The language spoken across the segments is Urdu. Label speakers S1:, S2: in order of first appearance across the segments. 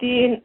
S1: 3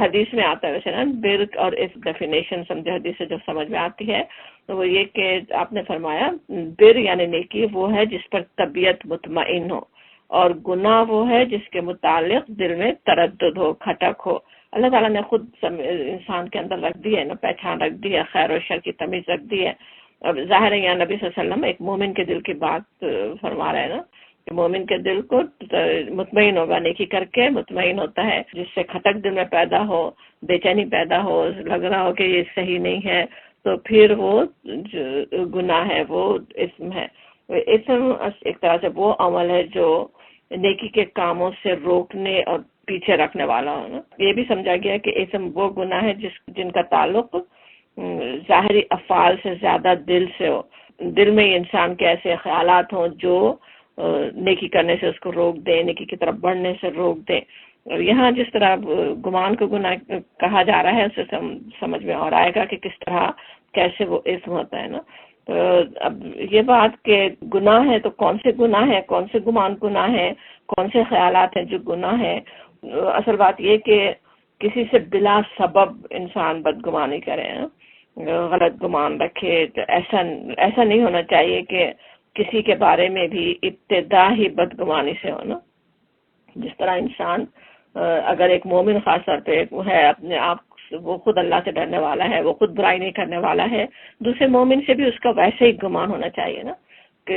S1: حدیث میں آتا ہے ویسے نا بر، اور اس ڈیفینیشن سمجھے حدیث سے جو سمجھ میں آتی ہے تو وہ یہ کہ آپ نے فرمایا بر یعنی نیکی وہ ہے جس پر طبیعت مطمئن ہو، اور گناہ وہ ہے جس کے متعلق دل میں تردد ہو، کھٹک ہو۔ اللہ تعالیٰ نے خود انسان کے اندر رکھ دی ہے نا، پہچان رکھ دی ہے، خیر و شر کی تمیز رکھ دی ہے۔ اب ظاہر ہے یہاں نبی صلی اللہ علیہ وسلم ایک مومن کے دل کی بات فرما رہے ہیں نا، کہ مومن کے دل کو مطمئن ہوگا، نیکی کر کے مطمئن ہوتا ہے، جس سے کھٹک دل میں پیدا ہو، بے چینی پیدا ہو، لگ رہا ہو کہ یہ صحیح نہیں ہے، تو پھر وہ گناہ ہے، وہ اسم ہے۔ اسم ایک طرح سے وہ عمل ہے جو نیکی کے کاموں سے روکنے اور پیچھے رکھنے والا ہو نا۔ یہ بھی سمجھا گیا کہ اسم وہ گناہ ہے جن کا تعلق ظاہری افعال سے زیادہ دل سے ہو، دل میں انسان کے ایسے خیالات ہوں جو نیکی کرنے سے اس کو روک دیں، نیکی کی طرف بڑھنے سے روک دیں۔ اور یہاں جس طرح گمان کو گناہ کہا جا رہا ہے اسے سمجھ میں اور آئے گا کہ کس طرح کیسے وہ اسم ہوتا ہے نا۔ تو اب یہ بات کہ گناہ ہے تو کون سے گناہ ہے، کون سے گمان گناہ ہے، کون سے خیالات ہیں جو گناہ ہے، اصل بات یہ کہ کسی سے بلا سبب انسان بدگمانی کرے، غلط گمان رکھے۔ تو ایسا نہیں ہونا چاہیے کہ کسی کے بارے میں بھی ابتدا ہی بدگمانی سے ہونا۔ جس طرح انسان اگر ایک مومن خاص طور پہ ہے، اپنے آپ وہ خود اللہ سے ڈرنے والا ہے، وہ خود برائی نہیں کرنے والا ہے، دوسرے مومن سے بھی اس کا ویسے ہی گمان ہونا چاہیے نا، کہ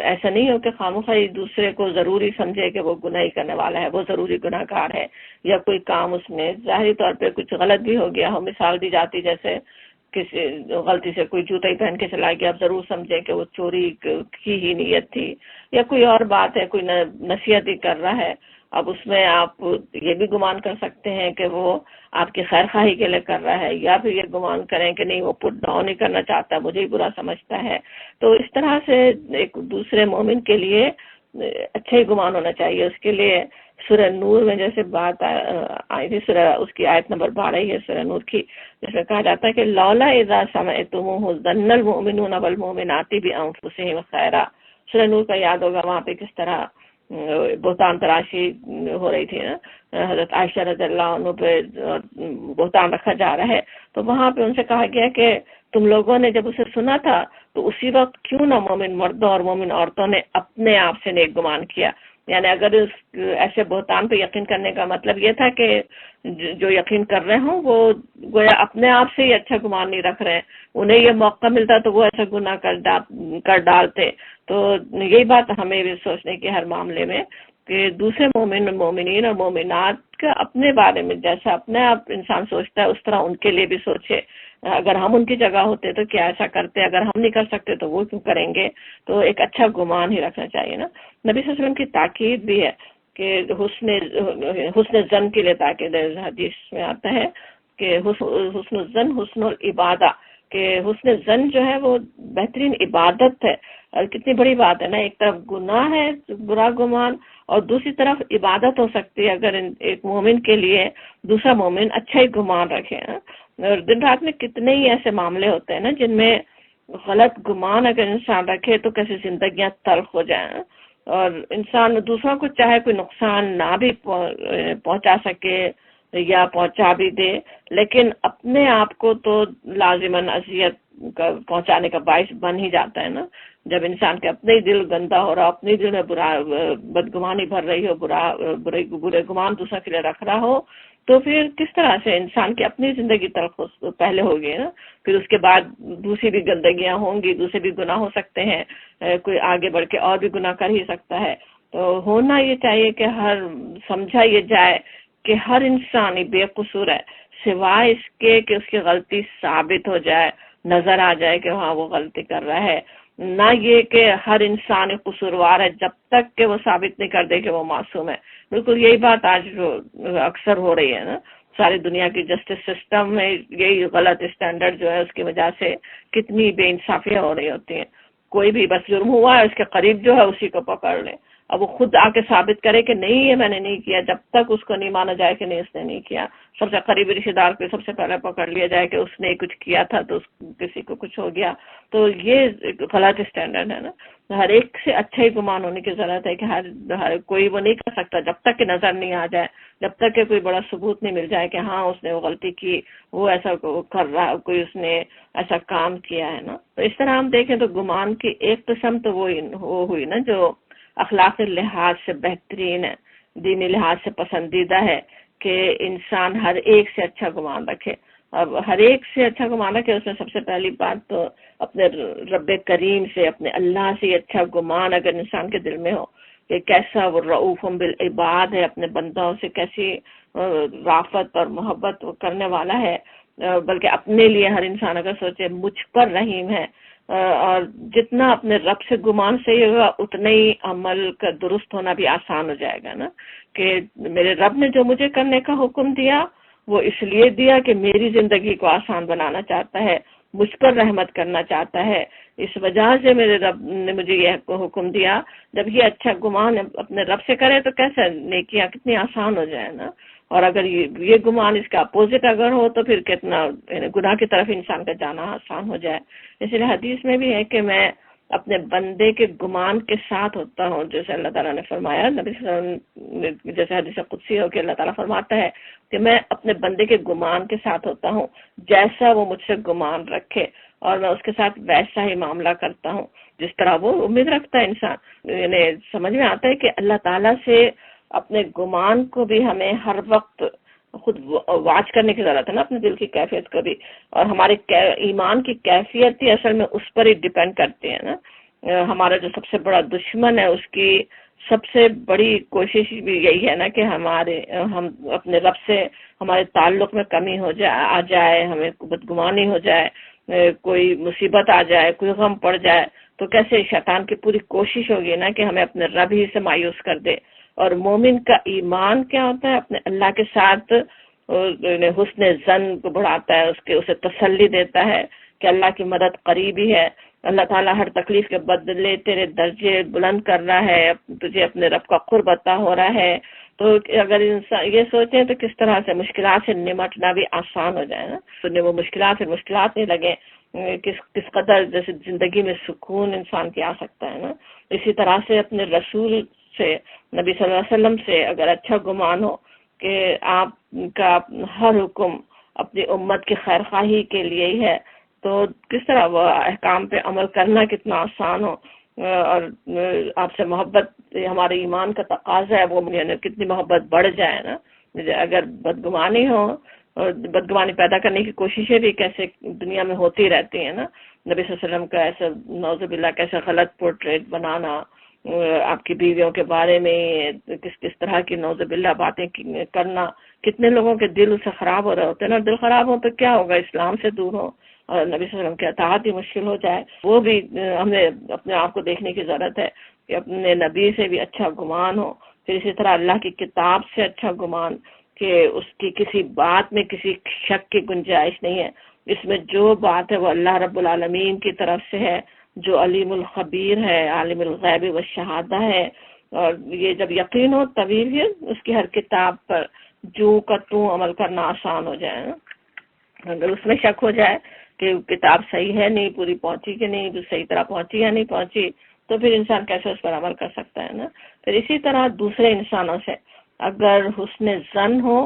S1: ایسا نہیں ہو کہ خامخواہ دوسرے کو ضروری سمجھے کہ وہ گناہی کرنے والا ہے، وہ ضروری گناہ گار ہے، یا کوئی کام اس میں ظاہری طور پہ کچھ غلط بھی ہو گیا ہو، مثال دی جاتی جیسے کسی غلطی سے کوئی جوتا ہی پہن کے چلا گیا، آپ ضرور سمجھیں کہ وہ چوری کی ہی نیت تھی، یا کوئی اور بات ہے، کوئی نصیحت ہی کر رہا ہے، اب اس میں آپ یہ بھی گمان کر سکتے ہیں کہ وہ آپ کی خیر خواہی کے لیے کر رہا ہے، یا پھر یہ گمان کریں کہ نہیں وہ پٹ ڈاؤن نہیں کرنا چاہتا، مجھے ہی برا سمجھتا ہے۔ تو اس طرح سے ایک دوسرے مومن کے لیے اچھا ہی گمان ہونا چاہیے۔ اس کے لیے سورہ نور میں جیسے بات آئی تھی، سورہ اس کی آیت نمبر 12 ہے سورہ نور کی، جس میں کہا جاتا ہے کہ لولا اذا سمعتموہ ظن المؤمنون والمؤمنات بانفسہم خیرا۔ سورہ نور کا یاد ہوگا، وہاں پہ کس طرح بہتان تراشی ہو رہی تھی نا، حضرت عائشہ رضی اللہ عنہ پہ بہتان رکھا جا رہا ہے، تو وہاں پہ ان سے کہا گیا کہ تم لوگوں نے جب اسے سنا تھا تو اسی وقت کیوں نہ مومن مردوں اور مومن عورتوں نے اپنے آپ سے نیک گمان کیا۔ یعنی اگر ایسے بہتان پہ یقین کرنے کا مطلب یہ تھا کہ جو یقین کر رہے ہوں وہ گویا اپنے آپ سے ہی اچھا گمان نہیں رکھ رہے ہیں، انہیں یہ موقع ملتا تو وہ ایسا گناہ کر ڈالتے۔ تو یہی بات ہمیں بھی سوچنے کی ہر معاملے میں کہ دوسرے مومنین اور مومنات کا اپنے بارے میں جیسا اپنے آپ انسان سوچتا ہے اس طرح ان کے لیے بھی سوچے۔ اگر ہم ان کی جگہ ہوتے تو کیا ایسا کرتے، اگر ہم نہیں کر سکتے تو وہ کیوں کریں گے۔ تو ایک اچھا گمان ہی رکھنا چاہیے نا۔ نبی صلی اللہ علیہ وسلم کی تاکید بھی ہے کہ حسن ظن کے لیے تاکید ہے، حدیث میں آتا ہے کہ حسن الظن حسن العبادہ، کہ حسن ظن جو ہے وہ بہترین عبادت ہے۔ اور کتنی بڑی بات ہے نا، ایک طرف گناہ ہے برا گمان، اور دوسری طرف عبادت ہو سکتی ہے اگر ایک مومن کے لیے دوسرا مومن اچھا ہی گمان رکھے۔ اور دن رات میں کتنے ہی ایسے معاملے ہوتے ہیں نا جن میں غلط گمان اگر انسان رکھے تو کیسے زندگیاں تلخ ہو جائیں، اور انسان دوسروں کو چاہے کوئی نقصان نہ بھی پہنچا سکے یا پہنچا بھی دے، لیکن اپنے آپ کو تو لازماً اذیت پہنچانے کا باعث بن ہی جاتا ہے نا۔ جب انسان کے اپنے ہی دل گندا ہو رہا، اپنے دل میں برا بدگمانی بھر رہی ہو، برے گمان دوسرا کے لیے رکھ رہا ہو، تو پھر کس طرح سے انسان کی اپنی زندگی تلخ پہلے ہوگی نا، پھر اس کے بعد دوسری بھی گندگیاں ہوں گی، دوسرے بھی گناہ ہو سکتے ہیں، کوئی آگے بڑھ کے اور بھی گناہ کر ہی سکتا ہے۔ تو ہونا یہ چاہیے کہ سمجھا یہ جائے کہ ہر انسان ہی بے قصور ہے، سوائے اس کے کہ اس کی غلطی ثابت ہو جائے، نظر آ جائے کہ ہاں وہ غلطی کر رہا ہے، نہ یہ کہ ہر انسان قصوروار ہے جب تک کہ وہ ثابت نہیں کر دے کہ وہ معصوم ہے۔ بالکل یہی بات آج اکثر ہو رہی ہے نا، ساری دنیا کی جسٹس سسٹم میں یہی غلط اسٹینڈرڈ جو ہے اس کی وجہ سے کتنی بے انصافیاں ہو رہی ہوتی ہیں۔ کوئی بھی بس جرم ہوا ہے اس کے قریب جو ہے اسی کو پکڑ لیں، اب وہ خود آ کے ثابت کرے کہ نہیں یہ میں نے نہیں کیا، جب تک اس کو نہیں مانا جائے کہ نہیں اس نے نہیں کیا، سب سے قریبی رشتے دار کو سب سے پہلے پکڑ لیا جائے کہ اس نے کچھ کیا تھا تو کسی کو کچھ ہو گیا، تو یہ غلط اسٹینڈرڈ ہے نا۔ ہر ایک سے اچھا ہی گمان ہونے کی ضرورت ہے کہ ہر کوئی وہ نہیں کر سکتا جب تک کہ نظر نہیں آ جائے، جب تک کہ کوئی بڑا ثبوت نہیں مل جائے کہ ہاں اس نے وہ غلطی کی، وہ ایسا کر رہا، کوئی اس نے ایسا کام کیا ہے نا۔ تو اس طرح ہم دیکھیں تو گمان کی ایک قسم تو وہ ہوئی نا جو اخلاقی لحاظ سے بہترین ہے، دینی لحاظ سے پسندیدہ ہے کہ انسان ہر ایک سے اچھا گمان رکھے۔ اب ہر ایک سے اچھا گمان رکھے، اس میں سب سے پہلی بات تو اپنے رب کریم سے، اپنے اللہ سے اچھا گمان اگر انسان کے دل میں ہو کہ کیسا وہ رؤوف بالعباد ہے، اپنے بندوں سے کیسی رافت اور محبت وہ کرنے والا ہے، بلکہ اپنے لیے ہر انسان اگر سوچے مجھ پر رحیم ہے، اور جتنا اپنے رب سے گمان صحیح ہوگا اتنا ہی عمل کا درست ہونا بھی آسان ہو جائے گا نا، کہ میرے رب نے جو مجھے کرنے کا حکم دیا وہ اس لیے دیا کہ میری زندگی کو آسان بنانا چاہتا ہے، مجھ پر رحمت کرنا چاہتا ہے، اس وجہ سے میرے رب نے مجھے یہ حکم دیا۔ جب یہ اچھا گمان اپنے رب سے کرے تو کیسا نیکیاں کتنی آسان ہو جائے نا، اور اگر یہ گمان اس کا اپوزٹ اگر ہو تو پھر کتنا گناہ کی طرف انسان کا جانا آسان ہو جائے۔ اس لیے حدیث میں بھی ہے کہ میں اپنے بندے کے گمان کے ساتھ ہوتا ہوں، جیسے اللہ تعالیٰ نے فرمایا، نبی صلی اللہ علیہ وسلم نے جیسے حدیث قدسی ہو کہ اللہ تعالیٰ فرماتا ہے کہ میں اپنے بندے کے گمان کے ساتھ ہوتا ہوں جیسا وہ مجھ سے گمان رکھے، اور میں اس کے ساتھ ویسا ہی معاملہ کرتا ہوں جس طرح وہ امید رکھتا ہے انسان۔ یعنی سمجھ میں آتا ہے کہ اللہ تعالیٰ سے اپنے گمان کو بھی ہمیں ہر وقت خود واچ کرنے کی ضرورت ہے نا، اپنے دل کی کیفیت کو بھی، اور ہمارے ایمان کی کیفیت ہی اصل میں اس پر ہی ڈیپینڈ کرتی ہے نا۔ ہمارا جو سب سے بڑا دشمن ہے اس کی سب سے بڑی کوشش بھی یہی ہے نا کہ ہم اپنے رب سے ہمارے تعلق میں کمی آ جائے، ہمیں بدگمانی ہو جائے، کوئی مصیبت آ جائے، کوئی غم پڑ جائے تو کیسے شیطان کی پوری کوشش ہوگی نا کہ ہمیں اپنے رب ہی سے مایوس کر دے۔ اور مومن کا ایمان کیا ہوتا ہے؟ اپنے اللہ کے ساتھ حسن ظن کو بڑھاتا ہے، اسے تسلی دیتا ہے کہ اللہ کی مدد قریب ہی ہے، اللہ تعالیٰ ہر تکلیف کے بدلے تیرے درجے بلند کر رہا ہے، تجھے اپنے رب کا قرب عطا ہو رہا ہے۔ تو اگر انسان یہ سوچیں تو کس طرح سے مشکلات سے نمٹنا بھی آسان ہو جائے نا، تو وہ مشکلات نہیں لگے، کس قدر جیسے زندگی میں سکون انسان کی آ سکتا ہے نا۔ اسی طرح سے اپنے رسول سے، نبی صلی اللہ علیہ وسلم سے اگر اچھا گمان ہو کہ آپ کا ہر حکم اپنی امت کی خیر خواہی کے لیے ہی ہے، تو کس طرح وہ احکام پہ عمل کرنا کتنا آسان ہو، اور آپ سے محبت ہمارے ایمان کا تقاضا ہے، وہ کتنی محبت بڑھ جائے نا۔ اگر بدگمانی ہو، اور بدگمانی پیدا کرنے کی کوششیں بھی کیسے دنیا میں ہوتی رہتی ہیں نا، نبی صلی اللہ علیہ وسلم کا ایسا نعوذ باللہ کیسے غلط پورٹریٹ بنانا، آپ کی بیویوں کے بارے میں کس طرح کی نعوذ باللہ باتیں کرنا، کتنے لوگوں کے دل سے خراب ہو رہے ہوتے ہیں نا۔ دل خراب ہو تو کیا ہوگا، اسلام سے دور ہو اور نبی صلی اللہ علیہ وسلم کی اطاعت ہی مشکل ہو جائے۔ وہ بھی ہمیں اپنے آپ کو دیکھنے کی ضرورت ہے کہ اپنے نبی سے بھی اچھا گمان ہو، پھر اسی طرح اللہ کی کتاب سے اچھا گمان کہ اس کی کسی بات میں کسی شک کی گنجائش نہیں ہے، اس میں جو بات ہے وہ اللہ رب العالمین کی طرف سے ہے، جو علیم الخبیر ہے، عالم الغیب والشہادہ ہے۔ اور یہ جب یقین ہو تبھی بھی اس کی ہر کتاب پر جو کا تو عمل کرنا آسان ہو جائے نا۔ اگر اس میں شک ہو جائے کہ کتاب صحیح ہے نہیں، پوری پہنچی کہ نہیں، صحیح طرح پہنچی یا نہیں پہنچی، تو پھر انسان کیسے اس پر عمل کر سکتا ہے نا۔ پھر اسی طرح دوسرے انسانوں سے اگر حسن ظن ہو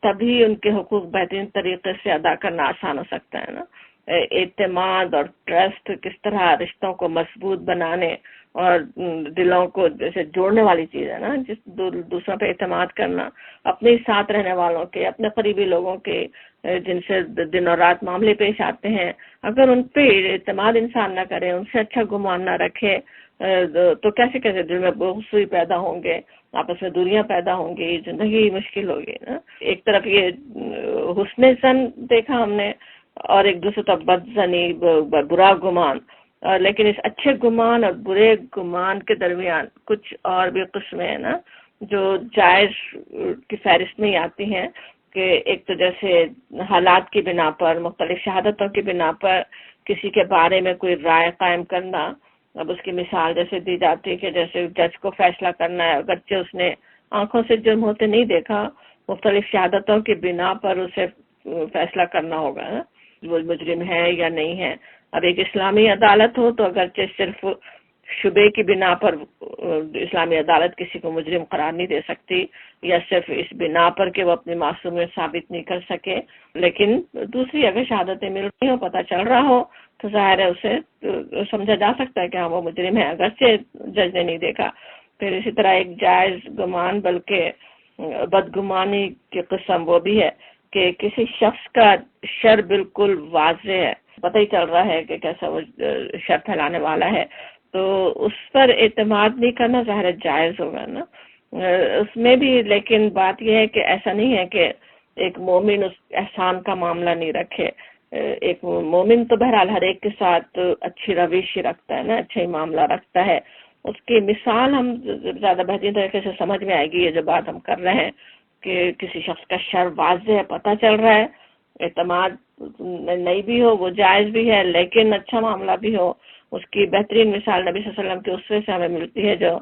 S1: تبھی ان کے حقوق بہترین طریقے سے ادا کرنا آسان ہو سکتا ہے نا۔ اعتماد اور ٹرسٹ کس طرح رشتوں کو مضبوط بنانے اور دلوں کو جیسے جوڑنے والی چیز ہے نا، جس دوسروں پہ اعتماد کرنا، اپنے ساتھ رہنے والوں کے، اپنے قریبی لوگوں کے جن سے دن اور رات معاملے پیش آتے ہیں، اگر ان پہ اعتماد انسان نہ کرے، ان سے اچھا گمان نہ رکھے، تو کیسے دل میں بغض سوئی پیدا ہوں گے، آپس میں دوریاں پیدا ہوں گی، زندگی مشکل ہوگی نا۔ ایک طرف یہ حسن ظن دیکھا ہم نے، اور ایک دوسرے طرف بدظنی، برا گمان، لیکن اس اچھے گمان اور برے گمان کے درمیان کچھ اور بھی قسمیں ہیں نا جو جائز کی فہرست میں ہی آتی ہیں، کہ ایک تو جیسے حالات کی بنا پر، مختلف شہادتوں کی بنا پر کسی کے بارے میں کوئی رائے قائم کرنا، اب اس کی مثال جیسے دی جاتی ہے کہ جیسے جج کو فیصلہ کرنا ہے، اگرچہ اس نے آنکھوں سے جرم ہوتے نہیں دیکھا، مختلف شہادتوں کی بنا پر اسے فیصلہ کرنا ہوگا نا وہ مجرم ہے یا نہیں ہے۔ اب ایک اسلامی عدالت ہو تو اگرچہ صرف شبے کی بنا پر اسلامی عدالت کسی کو مجرم قرار نہیں دے سکتی، یا صرف اس بنا پر کہ وہ اپنی معصومیت ثابت نہیں کر سکے، لیکن دوسری اگر شہادتیں مل رہی ہوں، پتہ چل رہا ہو، تو ظاہر ہے اسے سمجھا جا سکتا ہے کہ ہاں وہ مجرم ہے، اگرچہ جج نے نہیں دیکھا۔ پھر اسی طرح ایک جائز گمان بلکہ بدگمانی کی قسم وہ بھی ہے کہ کسی شخص کا شر بالکل واضح ہے، پتہ ہی چل رہا ہے کہ کیسا وہ شر پھیلانے والا ہے، تو اس پر اعتماد نہیں کرنا ظاہر جائز ہوگا نا۔ اس میں بھی لیکن بات یہ ہے کہ ایسا نہیں ہے کہ ایک مومن اس احسان کا معاملہ نہیں رکھے۔ ایک مومن تو بہرحال ہر ایک کے ساتھ اچھی روش رکھتا ہے نا، اچھا ہی معاملہ رکھتا ہے۔ اس کی مثال ہم زیادہ بہترین طریقے سے سمجھ میں آئے گی، یہ جو بات ہم کر رہے ہیں کہ کسی شخص کا شر واضح ہے، پتہ چل رہا ہے، اعتماد نہیں بھی ہو وہ جائز بھی ہے، لیکن اچھا معاملہ بھی ہو۔ اس کی بہترین مثال نبی صلی اللہ علیہ وسلم کے اسوے سے ہمیں ملتی ہے، جو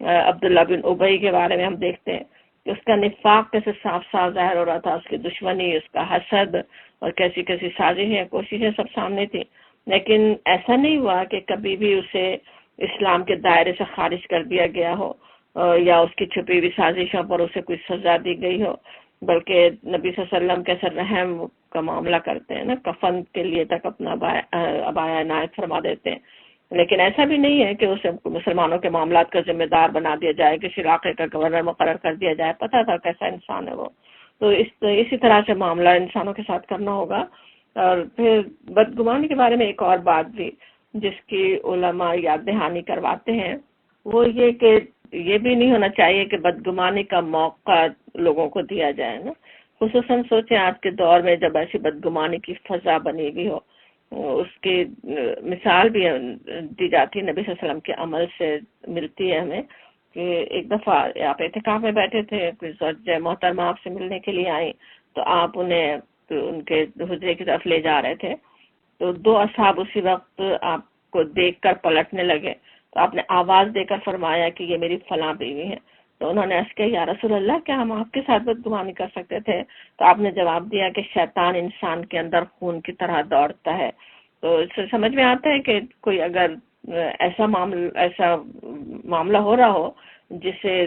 S1: عبداللہ بن ابی کے بارے میں ہم دیکھتے ہیں کہ اس کا نفاق کیسے صاف صاف ظاہر ہو رہا تھا، اس کی دشمنی، اس کا حسد اور کیسی کیسی سازشیں کوششیں سب سامنے تھی، لیکن ایسا نہیں ہوا کہ کبھی بھی اسے اسلام کے دائرے سے خارج کر دیا گیا ہو یا اس کی چھپی ہوئی سازشوں پر اسے کوئی سزا دی گئی ہو، بلکہ نبی صلی اللہ علیہ وسلم کیسے رحم کا معاملہ کرتے ہیں نا، کفن کے لیے تک اپنا عبایا عنایت فرما دیتے ہیں، لیکن ایسا بھی نہیں ہے کہ اسے مسلمانوں کے معاملات کا ذمہ دار بنا دیا جائے، کسی علاقے کا گورنر مقرر کر دیا جائے، پتہ تھا کیسا انسان ہے وہ، تو اسی طرح سے معاملہ انسانوں کے ساتھ کرنا ہوگا۔ اور پھر بدگمانی کے بارے میں ایک اور بات بھی جس کی علماء یاد دہانی کرواتے ہیں، وہ یہ کہ یہ بھی نہیں ہونا چاہیے کہ بدگمانی کا موقع لوگوں کو دیا جائے نا، خصوصاً سوچیں آج کے دور میں جب ایسی بدگمانی کی فضا بنی ہوئی ہو۔ اس کی مثال بھی دی جاتی ہے، نبی صلی اللہ علیہ وسلم کے عمل سے ملتی ہے ہمیں کہ ایک دفعہ آپ اعتکاف میں بیٹھے تھے، کوئی زوجہ محترمہ آپ سے ملنے کے لیے آئی، تو آپ انہیں ان کے حجرے کی طرف لے جا رہے تھے، تو دو اصحاب اسی وقت آپ کو دیکھ کر پلٹنے لگے، تو آپ نے آواز دے کر فرمایا کہ یہ میری فلاں بیوی ہے، تو انہوں نے عرض کیا یا رسول اللہ کیا ہم آپ کے ساتھ بدگمانی کر سکتے تھے؟ تو آپ نے جواب دیا کہ شیطان انسان کے اندر خون کی طرح دوڑتا ہے۔ تو اس سے سمجھ میں آتا ہے کہ کوئی اگر ایسا معاملہ ہو رہا ہو جسے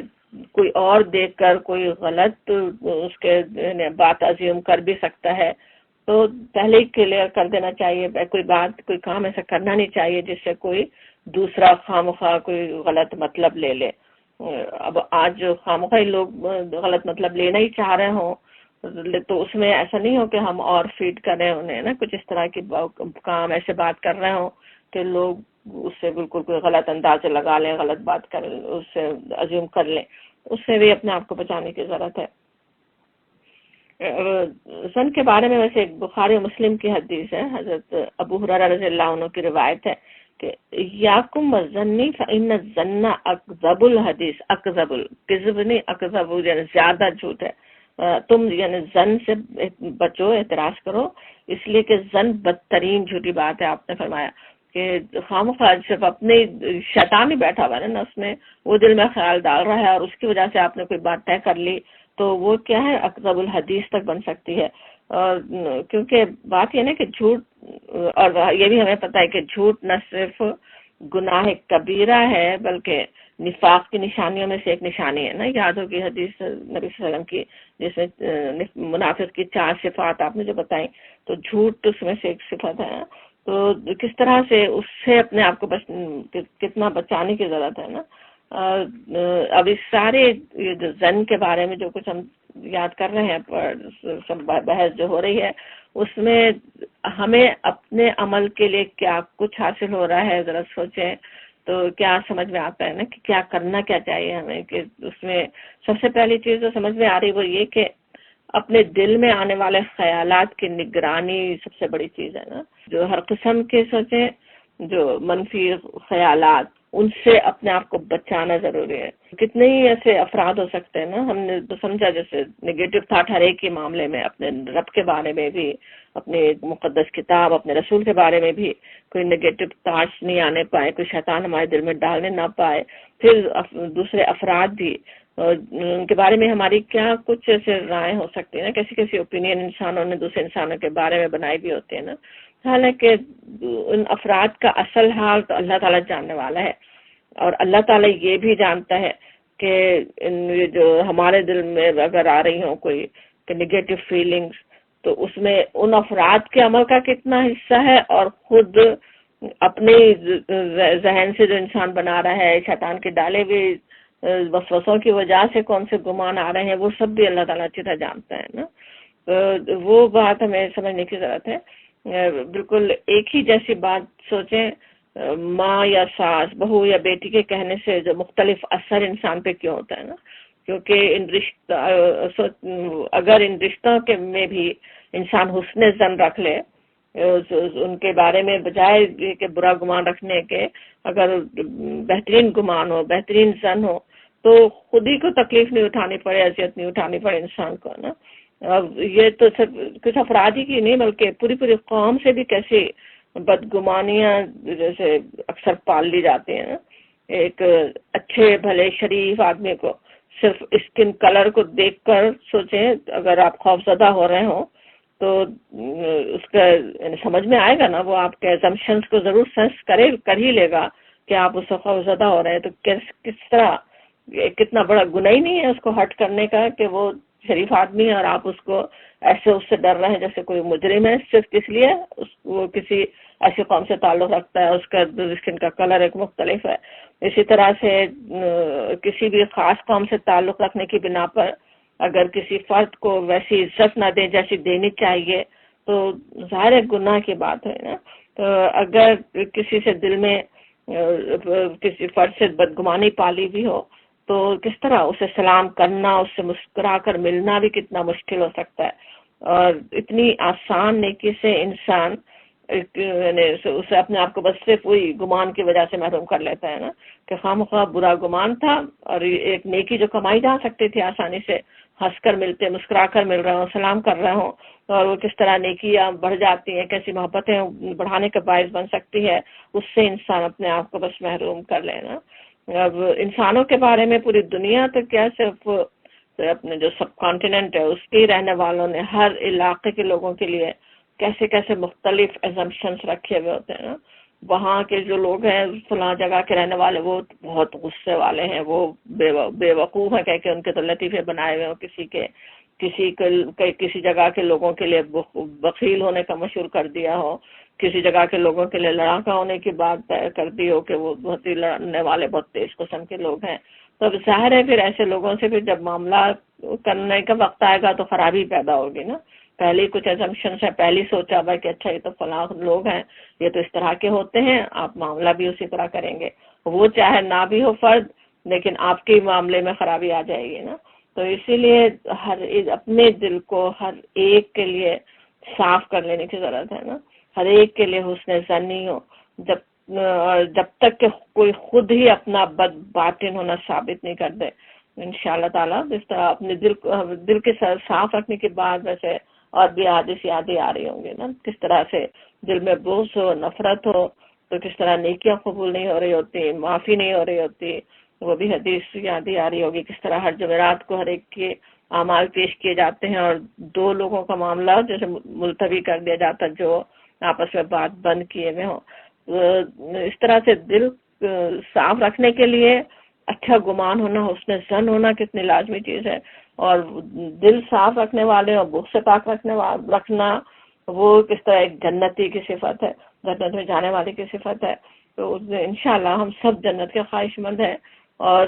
S1: کوئی اور دیکھ کر کوئی غلط اس کے بات عزیوم کر بھی سکتا ہے، تو پہلے ہی کلیئر کر دینا چاہیے، کوئی کام ایسا کرنا نہیں چاہیے جس سے کوئی دوسرا خواہ کوئی غلط مطلب لے لے۔ اب آج جو خواہ لوگ غلط مطلب لینا ہی چاہ رہے ہوں، تو اس میں ایسا نہیں ہو کہ ہم اور فیڈ کریں انہیں نا، کچھ اس طرح کی کام ایسے بات کر رہے ہوں کہ لوگ اس سے بالکل کوئی غلط اندازے لگا لیں، غلط بات کر اس سے عزیوم کر لیں، اس سے بھی اپنے آپ کو بچانے کی ضرورت ہے۔ زن کے بارے میں ویسے ایک بخاری و مسلم کی حدیث ہے، حضرت ابو ہریرہ رضی اللہ عنہ کی روایت ہے کہ یاکم والظنی فإن الظن اکذب الحدیث، اکذب الکذب نہیں، اکذب یعنی زیادہ جھوٹ ہے، تم یعنی زن سے بچو، اعتراض کرو، اس لیے کہ زن بدترین جھوٹی بات ہے۔ آپ نے فرمایا کہ خامخواہ صرف اپنے شیطان ہی بیٹھا ہوا ہے نا، اس میں وہ دل میں خیال ڈال رہا ہے اور اس کی وجہ سے آپ نے کوئی بات طے کر لی تو وہ کیا ہے، اکذب الحدیث تک بن سکتی ہے۔ اور کیونکہ بات یہ نا کہ جھوٹ، اور یہ بھی ہمیں پتہ ہے کہ جھوٹ نہ صرف گناہ کبیرہ ہے بلکہ نفاق کی نشانیوں میں سے ایک نشانی ہے نا۔ یاد ہوگی حدیث نبی صلی اللہ علیہ وسلم کی جس میں منافق کی 4 صفات آپ نے جو بتائیں، تو جھوٹ اس میں سے ایک صفت ہے، تو کس طرح سے اس سے اپنے آپ کو کتنا بچانے کی ضرورت ہے نا۔ اب اس سارے جو زن کے بارے میں جو کچھ ہم یاد کر رہے ہیں، بحث جو ہو رہی ہے، اس میں ہمیں اپنے عمل کے لیے کیا کچھ حاصل ہو رہا ہے ذرا سوچیں تو کیا سمجھ میں آتا ہے نا کہ کیا کرنا کیا چاہیے ہمیں۔ کہ اس میں سب سے پہلی چیز جو سمجھ میں آ رہی وہ یہ کہ اپنے دل میں آنے والے خیالات کی نگرانی سب سے بڑی چیز ہے نا۔ جو ہر قسم کے سوچیں، جو منفی خیالات ان سے اپنے آپ کو بچانا ضروری ہے. کتنے ہی ایسے افراد ہو سکتے ہیں نا, ہم نے تو سمجھا جیسے نگیٹو تھاٹ ہر ایک کے معاملے میں, اپنے رب کے بارے میں بھی, اپنے مقدس کتاب, اپنے رسول کے بارے میں بھی کوئی نگیٹو تھاٹس نہیں آنے پائے, کوئی شیطان ہمارے دل میں ڈالنے نہ پائے. پھر دوسرے افراد بھی, ان کے بارے میں ہماری کیا کچھ ایسے رائے ہو سکتی ہے نا, کیسی کیسی اوپینین انسانوں نے دوسرے انسانوں کے بارے میں بنائی بھی ہوتی ہے نا. حالانکہ ان افراد کا اصل حال تو اللہ تعالیٰ جاننے والا ہے, اور اللہ تعالیٰ یہ بھی جانتا ہے کہ یہ جو ہمارے دل میں اگر آ رہی ہوں کوئی نگیٹو فیلنگز, تو اس میں ان افراد کے عمل کا کتنا حصہ ہے, اور خود اپنے ذہن سے جو انسان بنا رہا ہے, شیطان کے ڈالے ہوئے وسوسوں کی وجہ سے کون سے گمان آ رہے ہیں, وہ سب بھی اللہ تعالیٰ اچھی طرح جانتا ہے نا. وہ بات ہمیں سمجھنے کی ضرورت ہے. بالکل ایک ہی جیسی بات سوچیں, ماں یا ساس, بہو یا بیٹی کے کہنے سے جو مختلف اثر انسان پہ کیوں ہوتا ہے نا, کیونکہ اگر ان رشتوں کے میں بھی انسان حسن ظن رکھ لے, ان کے بارے میں بجائے کہ برا گمان رکھنے کے اگر بہترین گمان ہو, بہترین ظن ہو, تو خود ہی کو تکلیف نہیں اٹھانی پڑے, اذیت نہیں اٹھانی پڑے انسان کو نا. یہ تو صرف کچھ افراد ہی کی نہیں بلکہ پوری قوم سے بھی کیسی بدگمانیاں جیسے اکثر پال لی جاتی ہیں نا. ایک اچھے بھلے شریف آدمی کو صرف اسکن کلر کو دیکھ کر سوچیں, اگر آپ خوف زدہ ہو رہے ہوں تو اس کا سمجھ میں آئے گا نا, وہ آپ کے ایزمپشنز کو ضرور سینس کر ہی لے گا کہ آپ اس سے خوف زدہ ہو رہے ہیں. تو کس طرح, کتنا بڑا گناہ ہی نہیں ہے اس کو ہٹ کرنے کا کہ وہ شریف آدمی ہے اور آپ اس کو ایسے اس سے ڈر رہے ہیں جیسے کوئی مجرم ہے, صرف اس لیے وہ کسی ایسی قوم سے تعلق رکھتا ہے, اس کا اسکن کا کلر ایک مختلف ہے. اسی طرح سے کسی بھی خاص قوم سے تعلق رکھنے کی بنا پر اگر کسی فرد کو ویسی عزت نہ دیں جیسی دینی چاہیے تو ظاہر گناہ کی بات ہے نا. تو اگر کسی سے دل میں کسی فرد سے بدگمانی پالی بھی ہو تو کس طرح اسے سلام کرنا, اس سے مسکرا کر ملنا بھی کتنا مشکل ہو سکتا ہے. اور اتنی آسان نیکی سے انسان اسے اپنے آپ کو بس صرف وہی گمان کی وجہ سے محروم کر لیتا ہے نا, کہ خواہ برا گمان تھا اور ایک نیکی جو کمائی جا سکتی تھی آسانی سے, ہنس کر ملتے, مسکرا کر مل رہے ہوں, سلام کر رہے ہوں, اور وہ کس طرح نیکیاں بڑھ جاتی ہیں, کیسی محبتیں بڑھانے کا باعث بن سکتی ہے, اس سے انسان اپنے آپ کو بس محروم کر لینا. اب انسانوں کے بارے میں پوری دنیا تو کیا, صرف اپنے جو سب کانٹیننٹ ہے اس کے رہنے والوں نے ہر علاقے کے لوگوں کے لیے کیسے کیسے مختلف ایزمپشنس رکھے ہوئے ہوتے ہیں نا. وہاں کے جو لوگ ہیں فلاں جگہ کے رہنے والے وہ بہت غصے والے ہیں, وہ بے وقوف ہیں کہہ کے ان کے تو لطیفے بنائے ہوئے ہوں, کسی جگہ کے لوگوں کے لیے بخیل ہونے کا مشہور کر دیا ہو, کسی جگہ کے لوگوں کے لیے لڑاکا ہونے کی بات کر دی ہو کہ وہ بہت ہی لڑنے والے بہت تیز قسم کے لوگ ہیں. تو اب ظاہر ہے پھر ایسے لوگوں سے پھر جب معاملہ کرنے کا وقت آئے گا تو خرابی پیدا ہوگی نا. پہلے کچھ ایزمپشنس ہیں, پہلی سوچا بھائی کہ اچھا یہ تو فلاں لوگ ہیں, یہ تو اس طرح کے ہوتے ہیں, آپ معاملہ بھی اسی طرح کریں گے, وہ چاہے نہ بھی ہو فرد لیکن آپ کے معاملے میں خرابی آ جائے گی نا. تو اسی لیے اپنے دل کو ہر ایک کے لیے صاف کر لینے کی ضرورت ہے نا, ہر ایک کے لیے حسن ظنی ہو, جب تک کہ کوئی خود ہی اپنا بد باطن ہونا ثابت نہیں کر دے. انشاءاللہ تعالیٰ اس طرح اپنے دل کے صاف رکھنے کے بعد ویسے اور بھی حادث یادیں آ رہی ہوں گی نا, کس طرح سے دل میں بغض ہو, نفرت ہو, تو کس طرح نیکیاں قبول نہیں ہو رہی ہوتی, معافی نہیں ہو رہی ہوتی, وہ بھی حدیث یادیں آ رہی ہوگی. کس طرح ہر جمعرات کو ہر ایک کے اعمال پیش کیے جاتے ہیں اور دو لوگوں کا معاملہ جیسے ملتوی کر دیا جاتا جو آپس میں بات بند کیے ہوئے ہوں. اس طرح سے دل صاف رکھنے کے لیے اچھا گمان ہونا, حسن ظن ہونا کتنی لازمی چیز ہے. اور دل صاف رکھنے والے اور بغض سے پاک رکھنا وہ کس طرح ایک جنتی کی صفت ہے, جنت میں جانے والے کی صفت ہے. تو انشاءاللہ ہم سب جنت کے خواہش مند ہیں, اور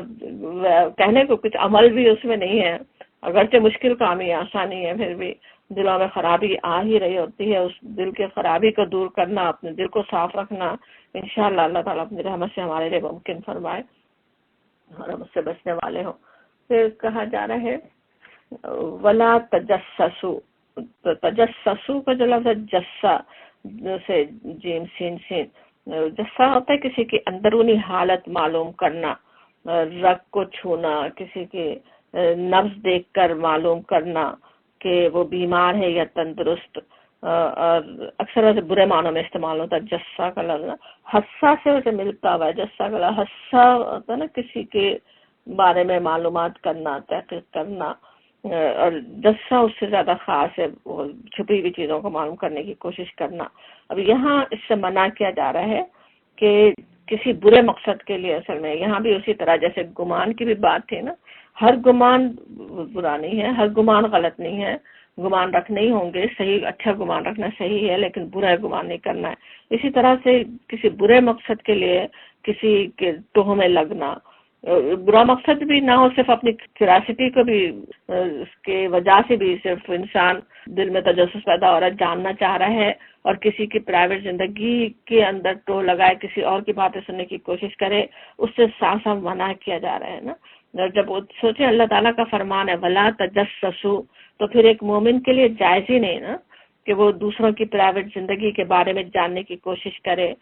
S1: کہنے کو کچھ عمل بھی اس میں نہیں ہے, اگرچہ مشکل کام ہی آسانی ہے, پھر بھی دلوں میں خرابی آ ہی رہی ہوتی ہے. اس دل کے خرابی کو دور کرنا, اپنے دل کو صاف رکھنا انشاءاللہ اللہ تعالیٰ اپنی رحمت سے ہمارے لیے ممکن فرمائے اور ہم اس سے بچنے والے ہوں. پھر کہا جا رہا ہے ولا تجسسو, تو تجسسو کا جو لفظ ہے جسا سے جیم سین سین, جسا ہوتا ہے کسی کی اندرونی حالت معلوم کرنا، رگ کو چھونا، کسی کے نبض دیکھ کر معلوم کرنا کہ وہ بیمار ہے یا تندرست، اور اکثر ویسے برے معنوں میں استعمال ہوتا ہے جسا کا لفظ. حصہ سے ویسے ملتا ہوا ہے جسا کا لفظ. حصہ ہوتا ہے نا کسی کے بارے میں معلومات کرنا، تحقیق کرنا، اور جسا اس سے زیادہ خاص ہے، چھپی ہوئی چیزوں کو معلوم کرنے کی کوشش کرنا. اب یہاں اس سے منع کیا جا رہا ہے کہ کسی برے مقصد کے لیے. اصل میں یہاں بھی اسی طرح جیسے گمان کی بھی بات تھی نا، ہر گمان برا نہیں ہے، ہر گمان غلط نہیں ہے، گمان رکھنے ہی ہوں گے، صحیح اچھا گمان رکھنا صحیح ہے، لیکن برا گمان نہیں کرنا ہے. اسی طرح سے کسی برے مقصد کے لیے کسی کے تہمے لگنا، برا مقصد بھی نہ ہو، صرف اپنی کیوریاسٹی کو بھی اس کے وجہ سے بھی صرف انسان دل میں تجسس پیدا ہو رہا ہے، جاننا چاہ رہا ہے، اور کسی کی پرائیویٹ زندگی کے اندر ٹو لگائے، کسی اور کی باتیں سننے کی کوشش کرے، اس سے صاف صاف منع کیا جا رہا ہے نا. جب وہ سوچے اللہ تعالیٰ کا فرمان ہے وَلَا تَجَسَّسُوا، تو پھر ایک مومن کے لیے جائز ہی نہیں نا کہ وہ دوسروں کی پرائیویٹ زندگی کے بارے میں جاننے کی کوشش کرے،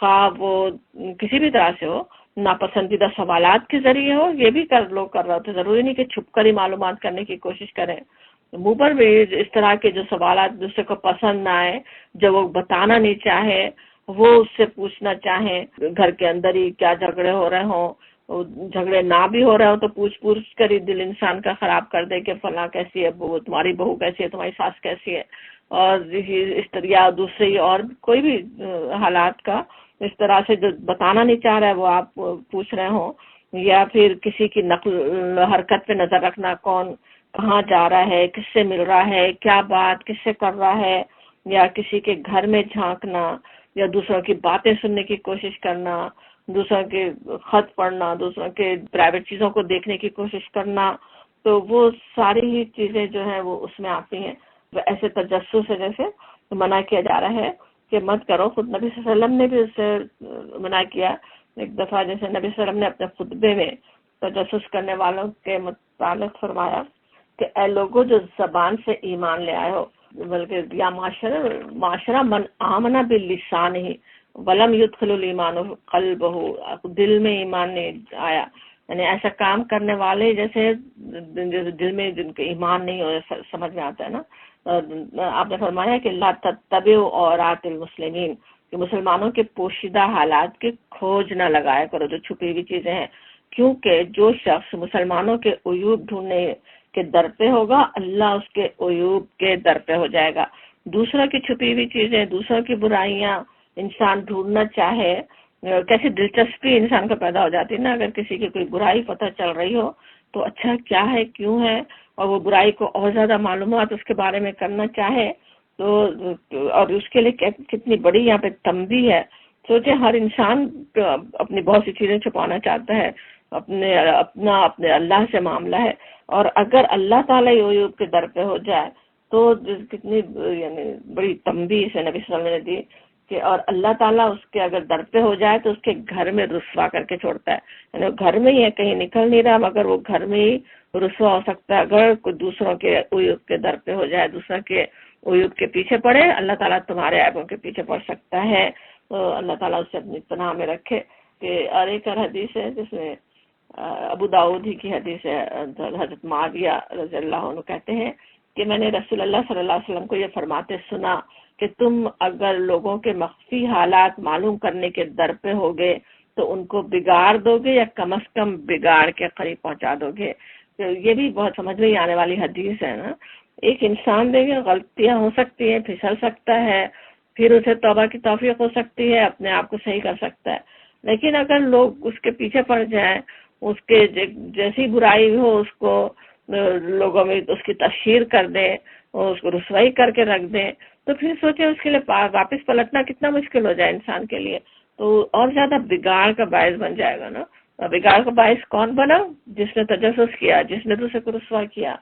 S1: خواہ وہ کسی بھی طرح سے ہو، ناپسندیدہ سوالات کے ذریعے ہو. یہ بھی لوگ کر رہے ہوتے، ضروری نہیں کہ چھپ کر ہی معلومات کرنے کی کوشش کریں. منہ پر بھی اس طرح کے جو سوالات دوسرے کو پسند نہ آئے، جو وہ بتانا نہیں چاہے، وہ اس سے پوچھنا چاہیں. گھر کے اندر ہی کیا جھگڑے ہو رہے ہوں، جھگڑے نہ بھی ہو رہے ہو تو پوچھ کر ہی دل انسان کا خراب کر دے کہ فلاں کیسی ہے، تمہاری بہو کیسی ہے، تمہاری ساس کیسی ہے، اور اس طرح یا دوسرے اور کوئی بھی حالات کا اس طرح سے جو بتانا نہیں چاہ رہا ہے وہ آپ پوچھ رہے ہوں. یا پھر کسی کی نقل حرکت پہ نظر رکھنا، کون کہاں جا رہا ہے، کس سے مل رہا ہے، کیا بات کس سے کر رہا ہے، یا کسی کے گھر میں جھانکنا، یا دوسروں کی باتیں سننے کی کوشش کرنا، دوسروں کے خط پڑھنا، دوسروں کے پرائیویٹ چیزوں کو دیکھنے کی کوشش کرنا. تو وہ ساری ہی چیزیں جو ہیں وہ اس میں آتی ہیں. ایسے تجسس سے جیسے منع کیا جا رہا ہے کہ مت کرو. خود نبی صلی اللہ علیہ وسلم نے بھی اس سے منع کیا. ایک دفعہ جیسے نبی صلی اللہ علیہ وسلم نے اپنے خطبے میں تجسس کرنے والوں کے متعلق فرمایا کہ اے لوگوں جو زبان سے ایمان لے آئے ہو، بلکہ یا معاشرہ من آمنا باللسان ہی ولم يدخل الایمان قلبہ، دل میں ایمان نہیں آیا، یعنی ایسا کام کرنے والے جیسے دل میں جن کے ایمان نہیں ہو، سمجھ میں آتا ہے نا. آپ نے فرمایا کہ لا تتبعوا عورات المسلمین، کہ مسلمانوں کے پوشیدہ حالات کی کھوج نہ لگایا کرو، جو چھپی ہوئی چیزیں ہیں، کیونکہ جو شخص مسلمانوں کے عیوب ڈھونڈنے کے در پہ ہوگا، اللہ اس کے عیوب کے در پہ ہو جائے گا. دوسروں کی چھپی ہوئی چیزیں، دوسروں کی برائیاں انسان ڈھونڈنا چاہے، کیسی دلچسپی انسان کو پیدا ہو جاتی ہے نا. اگر کسی کی کوئی برائی پتہ چل رہی ہو تو اچھا کیا ہے، کیوں ہے، اور وہ برائی کو اور زیادہ معلومات اس کے بارے میں کرنا چاہے تو، اور اس کے لیے کتنی بڑی یہاں پہ تنبیہ ہے. سوچے ہر انسان اپنی بہت سی چیزیں چھپانا چاہتا ہے، اپنے اللہ سے معاملہ ہے، اور اگر اللہ تعالیٰ عیوب کے در پہ ہو جائے تو کتنی یعنی بڑی تنبیہ سے نبی صلی اللہ علیہ وسلم نے دی کہ، اور اللہ تعالیٰ اس کے اگر در پہ ہو جائے تو اس کے گھر میں رسوا کر کے چھوڑتا ہے. یعنی گھر میں ہی ہے، کہیں نکل نہیں رہا، مگر وہ گھر میں ہی رسوا ہو سکتا ہے. اگر کوئی دوسروں کے عیوب کے در پہ ہو جائے، دوسروں کے عیوب کے پیچھے پڑے، اللہ تعالیٰ تمہارے عیبوں کے پیچھے پڑ سکتا ہے. تو اللہ تعالیٰ اسے اپنی پناہ میں رکھے. کہ اور ایک اور حدیث ہے جس میں ابو داؤد ہی کی حدیث ہے، حضرت معاویہ رضی اللہ عنہ کہتے ہیں کہ میں نے رسول اللہ صلی اللہ علیہ وسلم کو یہ فرماتے سنا کہ تم اگر لوگوں کے مخفی حالات معلوم کرنے کے در پہ ہوگے تو ان کو بگاڑ دو گے، یا کم از کم بگاڑ کے قریب پہنچا دو گے. تو یہ بھی بہت سمجھ میں آنے والی حدیث ہے نا. ایک انسان دیکھیں غلطیاں ہو سکتی ہیں، پھسل سکتا ہے، پھر اسے توبہ کی توفیق ہو سکتی ہے، اپنے آپ کو صحیح کر سکتا ہے. لیکن اگر لوگ اس کے پیچھے پڑ جائیں، اس کے جیسی برائی ہو اس کو لوگوں میں اس کی تشہیر کر دیں اور اس کو رسوائی کر کے رکھ دیں، تو پھر سوچیں اس کے لیے واپس پلٹنا کتنا مشکل ہو جائے انسان کے لیے. تو اور زیادہ بگاڑ کا باعث بن جائے گا نا. بگاڑ کا باعث کون بنا؟ جس نے تجسس کیا، جس نے دوسرے کو رسوا کیا.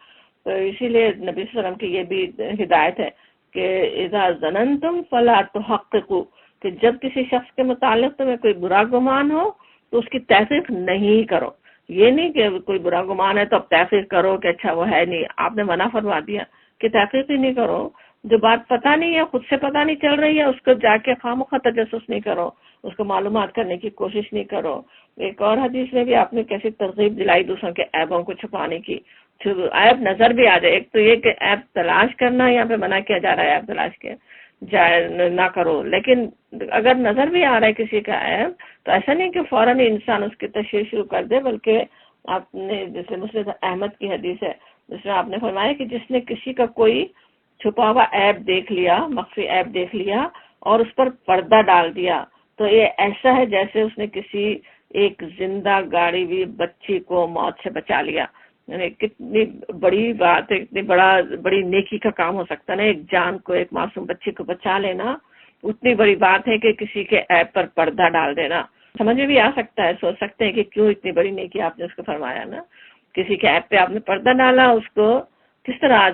S1: تو اسی لیے نبی صلی اللہ علیہ وسلم کی یہ بھی ہدایت ہے کہ اذا ظننتم فلا تحققوا، کہ جب کسی شخص کے متعلق تمہیں کوئی برا گمان ہو تو اس کی تحقیق نہیں کرو. یہ نہیں کہ کوئی برا گمان ہے تو اب تحقیق کرو کہ اچھا وہ ہے نہیں. آپ نے منع فرما دیا کہ تحقیق ہی نہیں کرو. جو بات پتہ نہیں ہے، خود سے پتہ نہیں چل رہی ہے، اس کو جا کے خواہ تجسس نہیں کرو، اس کو معلومات کرنے کی کوشش نہیں کرو۔ ایک اور حدیث میں بھی آپ نے کیسی ترغیب دلائی دوسروں کے عیبوں کو چھپانے کی، عیب نظر بھی آ جائے۔ ایک تو یہ کہ عیب تلاش کرنا یہاں پہ منع کیا جا رہا ہے، عیب تلاش کے جائے نہ کرو، لیکن اگر نظر بھی آ رہا ہے کسی کا عیب تو ایسا نہیں کہ فوراً انسان اس کی تشہیر شروع کر دے، بلکہ آپ نے جیسے مسند احمد کی حدیث ہے جس میں آپ نے فرمایا کہ جس نے کسی کا کوئی چھپا ہوا عیب دیکھ لیا، مخفی عیب دیکھ لیا اور اس پر پردہ ڈال دیا تو یہ ایسا ہے جیسے اس نے کسی ایک زندہ گاڑی ہوئی بچی کو موت سے بچا لیا۔ یعنی کتنی بڑی بات ہے، کتنی بڑی نیکی کا کام ہو سکتا ہے نا، ایک جان کو، ایک معصوم بچی کو بچا لینا اتنی بڑی بات ہے کہ کسی کے عیب پر پردہ ڈال دینا۔ سمجھ میں بھی آ سکتا ہے، سوچ سکتے ہیں کہ کیوں اتنی بڑی نیکی آپ نے اس کو فرمایا نا، کسی کے عیب پہ آپ نے پردہ ڈالا، اس کو کس طرح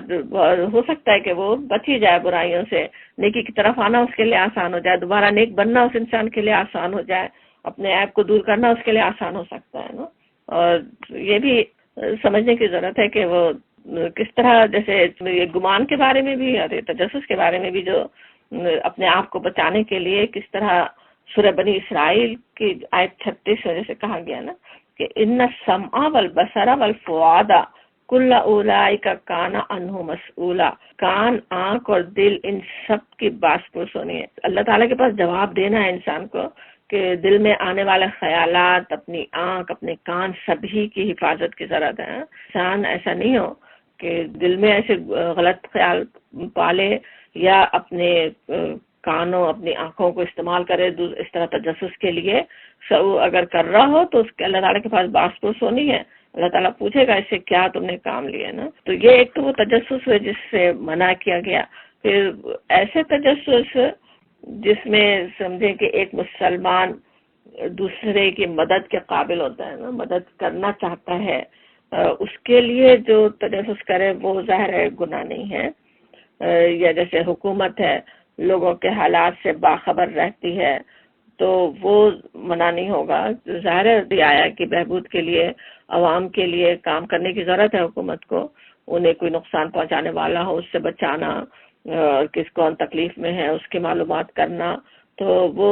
S1: ہو سکتا ہے کہ وہ بچ ہی جائے برائیوں سے، نیکی کی طرف آنا اس کے لیے آسان ہو جائے، دوبارہ نیک بننا اس انسان کے لیے آسان ہو جائے، اپنے عیب کو دور کرنا اس کے لیے آسان ہو سکتا ہے نا۔ اور یہ بھی سمجھنے کی ضرورت ہے کہ وہ کس طرح، جیسے یہ گمان کے بارے میں بھی اور تجسس کے بارے میں بھی، جو اپنے آپ کو بچانے کے لیے کس طرح سورہ بنی اسرائیل کی آیت 36 وجہ سے کہا گیا نا کہ ان السمع والبصر والفؤاد کل اولئک کان عنہ مسئولا، کان، آنکھ اور دل، ان سب کی باس پرس ہونی ہے۔ اللہ تعالیٰ کے پاس جواب دینا ہے انسان کو کہ دل میں آنے والے خیالات، اپنی آنکھ، اپنے کان، سبھی کی حفاظت کی ضرورت ہے۔ انسان ایسا نہیں ہو کہ دل میں ایسے غلط خیال پالے یا اپنے کانوں، اپنی آنکھوں کو استعمال کرے اس طرح تجسس کے لیے۔ اگر کر رہا ہو تو اس کے اللہ تعالیٰ کے پاس باس پرس ہونی ہے، اللہ تعالیٰ پوچھے گا اس سے کیا تم نے کام لیا نا۔ تو یہ ایک تو وہ تجسس ہے جس سے منع کیا گیا۔ پھر ایسے تجسس جس میں سمجھے کہ ایک مسلمان دوسرے کی مدد کے قابل ہوتا ہے نا، مدد کرنا چاہتا ہے، اس کے لیے جو تجسس کرے وہ ظاہر ہے گناہ نہیں ہے۔ یا جیسے حکومت ہے، لوگوں کے حالات سے باخبر رہتی ہے تو وہ منع نہیں ہوگا۔ ظاہر ہے رعایا کی بہبود کے لیے، عوام کے لیے کام کرنے کی ضرورت ہے حکومت کو، انہیں کوئی نقصان پہنچانے والا ہو اس سے بچانا، کس کون تکلیف میں ہے اس کی معلومات کرنا، تو وہ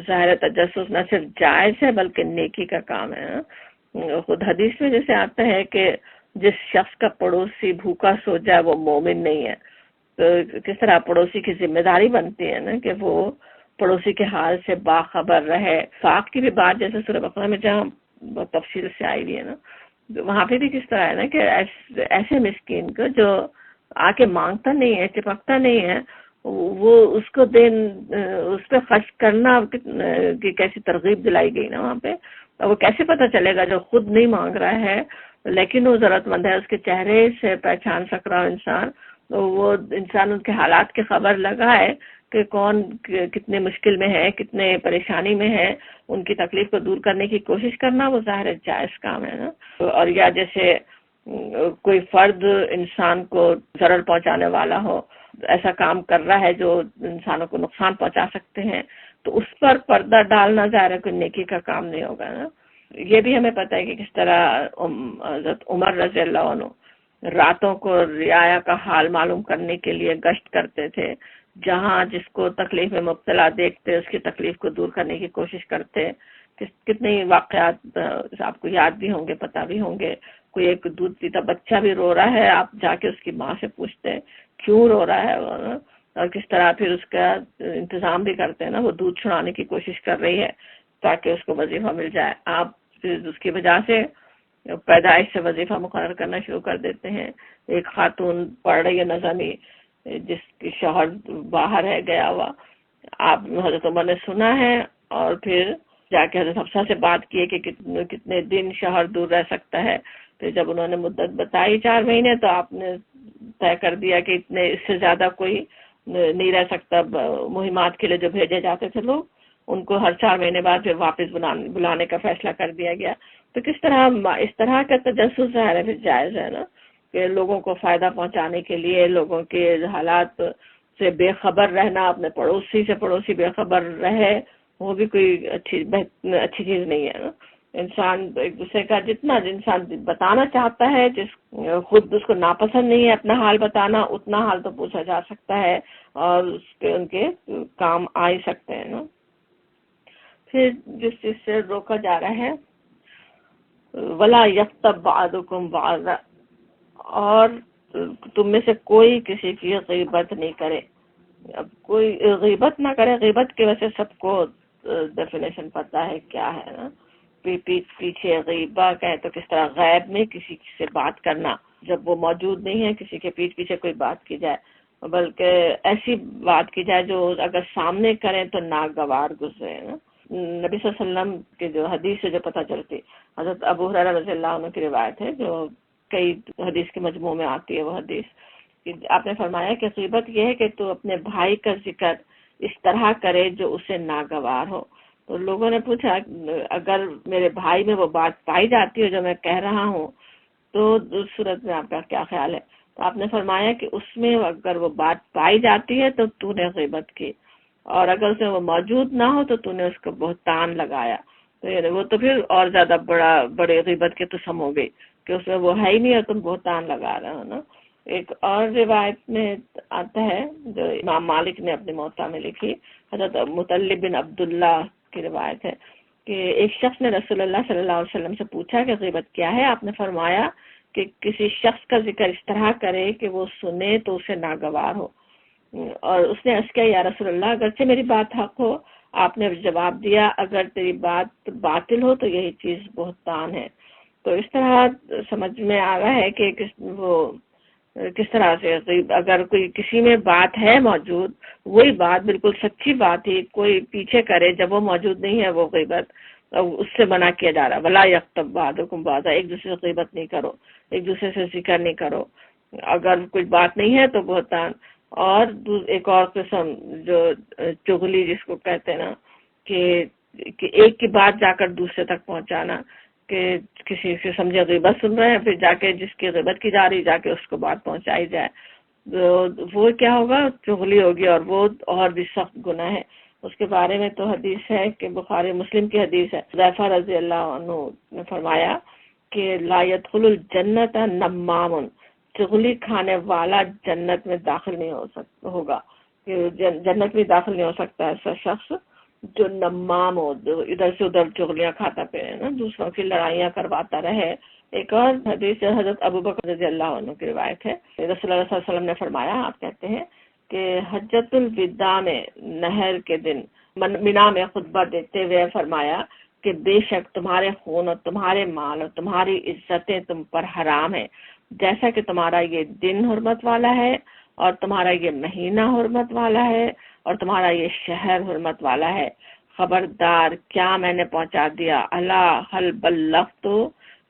S1: ظاہر تجسس نہ صرف جائز ہے بلکہ نیکی کا کام ہے۔ خود حدیث میں جیسے آتا ہے کہ جس شخص کا پڑوسی بھوکا سو جائے وہ مومن نہیں ہے، تو کس طرح پڑوسی کی ذمہ داری بنتی ہے نا کہ وہ پڑوسی کے حال سے باخبر رہے۔ فاق کی بھی بات جیسے سورہ بقرہ میں جہاں تفصیل سے آئی ہوئی ہے نا، وہاں پہ بھی کس طرح ہے نا کہ ایسے مسکین کو جو آ کے مانگتا نہیں ہے، چپکتا نہیں ہے، وہ اس کو اس پہ خرچ کرنا کی کیسی ترغیب دلائی گئی نا وہاں پہ۔ اور وہ کیسے پتہ چلے گا جو خود نہیں مانگ رہا ہے لیکن وہ ضرورت مند ہے، اس کے چہرے سے پہچان سک رہا انسان، تو وہ انسان ان کے حالات کی خبر لگائے کہ کون کتنے مشکل میں ہے، کتنے پریشانی میں ہے، ان کی تکلیف کو دور کرنے کی کوشش کرنا وہ ظاہر جائز کام ہے نا۔ اور یا جیسے کوئی فرد انسان کو ضرر پہنچانے والا ہو، ایسا کام کر رہا ہے جو انسانوں کو نقصان پہنچا سکتے ہیں، تو اس پر پردہ ڈالنا ظاہر ہے کوئی نیکی کا کام نہیں ہوگا نا۔ یہ بھی ہمیں پتہ ہے کہ کس طرح حضرت عمر رضی اللہ عنہ راتوں کو رعایا کا حال معلوم کرنے کے لیے گشت کرتے تھے، جہاں جس کو تکلیف میں مبتلا دیکھتے اس کی تکلیف کو دور کرنے کی کوشش کرتے۔ کتنے واقعات آپ کو یاد بھی ہوں گے، پتہ بھی ہوں گے۔ کوئی ایک دودھ پیتا بچہ بھی رو رہا ہے، آپ جا کے اس کی ماں سے پوچھتے ہیں کیوں رو رہا ہے وہ، اور کس طرح پھر اس کا انتظام بھی کرتے ہیں نا، وہ دودھ چھڑانے کی کوشش کر رہی ہے تاکہ اس کو وظیفہ مل جائے۔ آپ اس کی وجہ سے پیدائش سے وظیفہ مقرر کرنا شروع کر دیتے ہیں۔ ایک خاتون پڑھ رہی ہے نظمی، جس کی شوہر باہر ہے گیا ہوا، آپ حضرت عمر نے سنا ہے اور پھر جا کے حضرت حفصہ سے بات کی کہ کتنے دن شوہر دور رہ سکتا ہے۔ پھر جب انہوں نے مدت بتائی 4 مہینے، تو آپ نے طے کر دیا کہ اتنے، اس سے زیادہ کوئی نہیں رہ سکتا۔ مہمات کے لیے جو بھیجے جاتے تھے لوگ، ان کو ہر 4 مہینے بعد پھر واپس بلانے کا فیصلہ کر دیا گیا۔ تو کس طرح اس طرح کا تجسس ظاہر ہے پھر جائز ہے نا، کہ لوگوں کو فائدہ پہنچانے کے لیے، لوگوں کے حالات سے بے خبر رہنا، اپنے پڑوسی سے بے خبر رہے، وہ بھی کوئی اچھی چیز نہیں ہے نا۔ انسان ایک دوسرے کا جتنا انسان بتانا چاہتا ہے، خود اس کو ناپسند نہیں ہے اپنا حال بتانا، اتنا حال تو پوچھا جا سکتا ہے اور اس پہ ان کے کام آ ہی سکتے ہیں نا۔ پھر جس چیز سے روکا جا رہا ہے وَلَا يَغْتَبْ بَعْضُكُمْ بَعْضًا، اور تم میں سے کوئی کسی کی غیبت نہیں کرے۔ اب کوئی غیبت نہ کرے، غیبت کی وجہ سے سب کو ڈیفینیشن پتہ ہے کیا ہے نا، پیچھے غیبہ کہے تو کس طرح غیب میں کسی سے بات کرنا جب وہ موجود نہیں ہے، کسی کے پیچھے کوئی بات کی جائے، بلکہ ایسی بات کی جائے جو اگر سامنے کریں تو ناگوار گزرے نا۔ نبی صلی اللہ علیہ وسلم کے جو حدیث سے جو پتہ چلتی، حضرت ابو ہریرہ رضی اللہ عنہ کی روایت ہے جو کئی حدیث کے مجموع میں آتی ہے، وہ حدیث کہ آپ نے فرمایا کہ غیبت یہ ہے کہ تو اپنے بھائی کا ذکر اس طرح کرے جو اسے ناگوار ہو۔ تو لوگوں نے پوچھا اگر میرے بھائی میں وہ بات پائی جاتی ہے جو میں کہہ رہا ہوں تو اس صورت میں آپ کا کیا خیال ہے؟ تو آپ نے فرمایا کہ اس میں اگر وہ بات پائی جاتی ہے تو نے غیبت کی، اور اگر اس میں وہ موجود نہ ہو تو نے اس کو بہتان لگایا۔ تو وہ تو پھر اور زیادہ بڑے غیبت کے قسم ہو گئی کہ اس میں وہ ہے ہی نہیں اور تم بہتان لگا رہے ہو نا۔ ایک اور روایت میں آتا ہے جو امام مالک نے اپنی موطا میں لکھی، حضرت مطلب بن عبداللہ کی روایت ہے کہ ایک شخص نے رسول اللہ صلی اللہ علیہ وسلم سے پوچھا کہ غیبت کیا ہے؟ آپ نے فرمایا کہ کسی شخص کا ذکر اس طرح کرے کہ وہ سنے تو اسے ناگوار ہو، اور اس نے عرض کیا یا رسول اللہ اگرچہ میری بات حق ہو۔ آپ نے جواب دیا اگر تیری بات باطل ہو تو یہی چیز بہتان ہے۔ تو اس طرح سمجھ میں آ رہا ہے کہ کس طرح سے اگر کوئی کسی میں بات ہے موجود، وہی بات بالکل سچی بات ہی کوئی پیچھے کرے جب وہ موجود نہیں ہے، وہ غیبت اس سے منع کیا جا رہا ہے۔ وَلَا يَغْتَبْ بَعْضُكُمْ بَعْضًا، ایک دوسرے سے غیبت نہیں کرو، ایک دوسرے سے ذکر نہیں کرو، اگر کوئی بات نہیں ہے تو بہتان۔ اور ایک اور قسم جو چغلی جس کو کہتے ہیں نا کہ ایک کی بات جا کر دوسرے تک پہنچانا، کہ کسی سے سمجھے غیبت سن رہے ہیں پھر جا کے جس کی غیبت کی جا رہی جا کے اس کو بات پہنچائی جائے، وہ کیا ہوگا؟ چغلی ہوگی، اور وہ اور بھی سخت گناہ ہے۔ اس کے بارے میں تو حدیث ہے کہ بخاری مسلم کی حدیث ہے، حذیفہ رضی اللہ عنہ نے فرمایا کہ لا يدخل الجنت نمام، چغلی کھانے والا جنت میں داخل نہیں ہوگا، کہ جنت میں داخل نہیں ہو سکتا ایسا شخص جو نمام ہو، ادھر سے ادھر چغلیاں کھاتا پھرے نا، دوسروں کی لڑائیاں کرواتا رہے۔ ایک اور حدیث حضرت ابوبکر رضی اللہ عنہ کی روایت ہے، رسول اللہ صلی اللہ علیہ وسلم نے فرمایا، آپ کہتے ہیں کہ حجۃ الوداع میں نہر کے دن مینا میں خطبہ دیتے ہوئے فرمایا کہ بے شک تمہارے خون اور تمہارے مال اور تمہاری عزتیں تم پر حرام ہیں، جیسا کہ تمہارا یہ دن حرمت والا ہے اور تمہارا یہ مہینہ حرمت والا ہے اور تمہارا یہ شہر حرمت والا ہے۔ خبردار کیا میں نے پہنچا دیا؟ اللہ حل بلغت،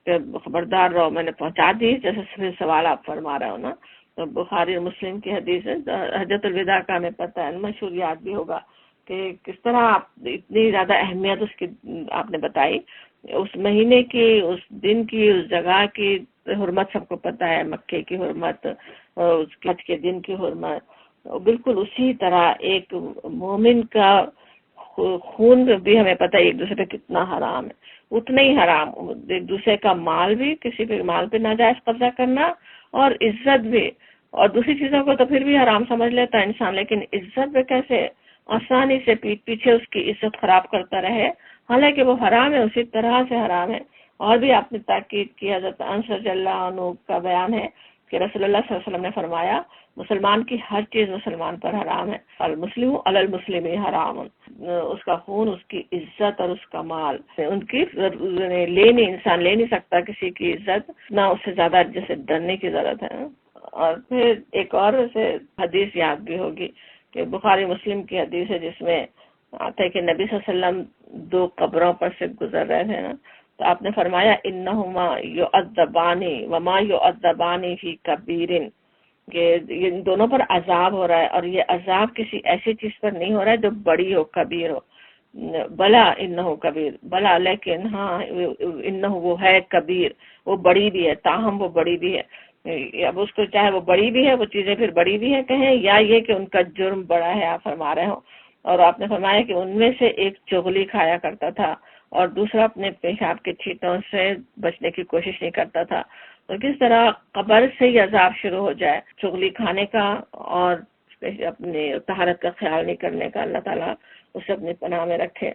S1: کہ خبردار رہو میں نے پہنچا دی، جیسے پھر سوال آپ فرما رہے ہو نا۔ تو بخاری مسلم کی حدیث ہے، حجۃ الوداع کا ہمیں پتہ ہے، مشہور یاد بھی ہوگا کہ کس طرح آپ اتنی زیادہ اہمیت اس کی آپ نے بتائی، اس مہینے کی، اس دن کی، اس جگہ کی حرمت سب کو پتہ ہے، مکے کی حرمت، اس حج کے دن کی حرمت، بالکل اسی طرح ایک مومن کا خون بھی ہمیں پتہ ہے ایک دوسرے پہ کتنا حرام ہے، اتنا ہی حرام ایک دوسرے کا مال بھی، کسی پہ مال پہ ناجائز قبضہ کرنا، اور عزت بھی، اور دوسری چیزوں کو تو پھر بھی حرام سمجھ لیتا ہے انسان، لیکن عزت پہ کیسے آسانی سے پیٹ پیچھے اس کی عزت خراب کرتا رہے، حالانکہ وہ حرام ہے، اسی طرح سے حرام ہے۔ اور بھی آپ نے تاکید کی، حضرت انس رضی اللہ عنہ کا بیان ہے کہ رسول اللہ صلی اللہ علیہ وسلم نے فرمایا مسلمان کی ہر چیز مسلمان پر حرام ہے، المسلم علی المسلم حرام، اس کا خون، اس کی عزت اور اس کا مال، ان کی انسان لے نہیں سکتا کسی کی عزت، نہ اس سے زیادہ جیسے ڈرنے کی ضرورت ہے۔ اور پھر ایک اور سے حدیث یاد بھی ہوگی کہ بخاری مسلم کی حدیث ہے جس میں آتا ہے کہ نبی صلی اللہ علیہ وسلم دو قبروں پر سے گزر رہے تھے نا، تو آپ نے فرمایا انہما یعذبانی وما یعذبانی فی کبیر، کہ ان دونوں پر عذاب ہو رہا ہے، اور یہ عذاب کسی ایسی چیز پر نہیں ہو رہا ہے جو بڑی ہو، کبیر ہو، بلا انہو کبیر، بلا لیکن ہاں انہو وہ ہے کبیر، وہ بڑی بھی ہے، تاہم وہ بڑی بھی ہے۔ اب اس کو چاہے وہ بڑی بھی ہے، وہ چیزیں پھر بڑی بھی ہے کہیں، یا یہ کہ ان کا جرم بڑا ہے، آپ فرما رہے ہو۔ اور آپ نے فرمایا کہ ان میں سے ایک چغلی کھایا کرتا تھا اور دوسرا اپنے پیشاب کے چھینٹوں سے بچنے کی کوشش نہیں کرتا تھا. تو کس طرح قبر سے ہی عذاب شروع ہو جائے چغلی کھانے کا اور اپنے طہارت کا خیال نہیں کرنے کا. اللہ تعالیٰ اسے اپنی پناہ میں رکھے.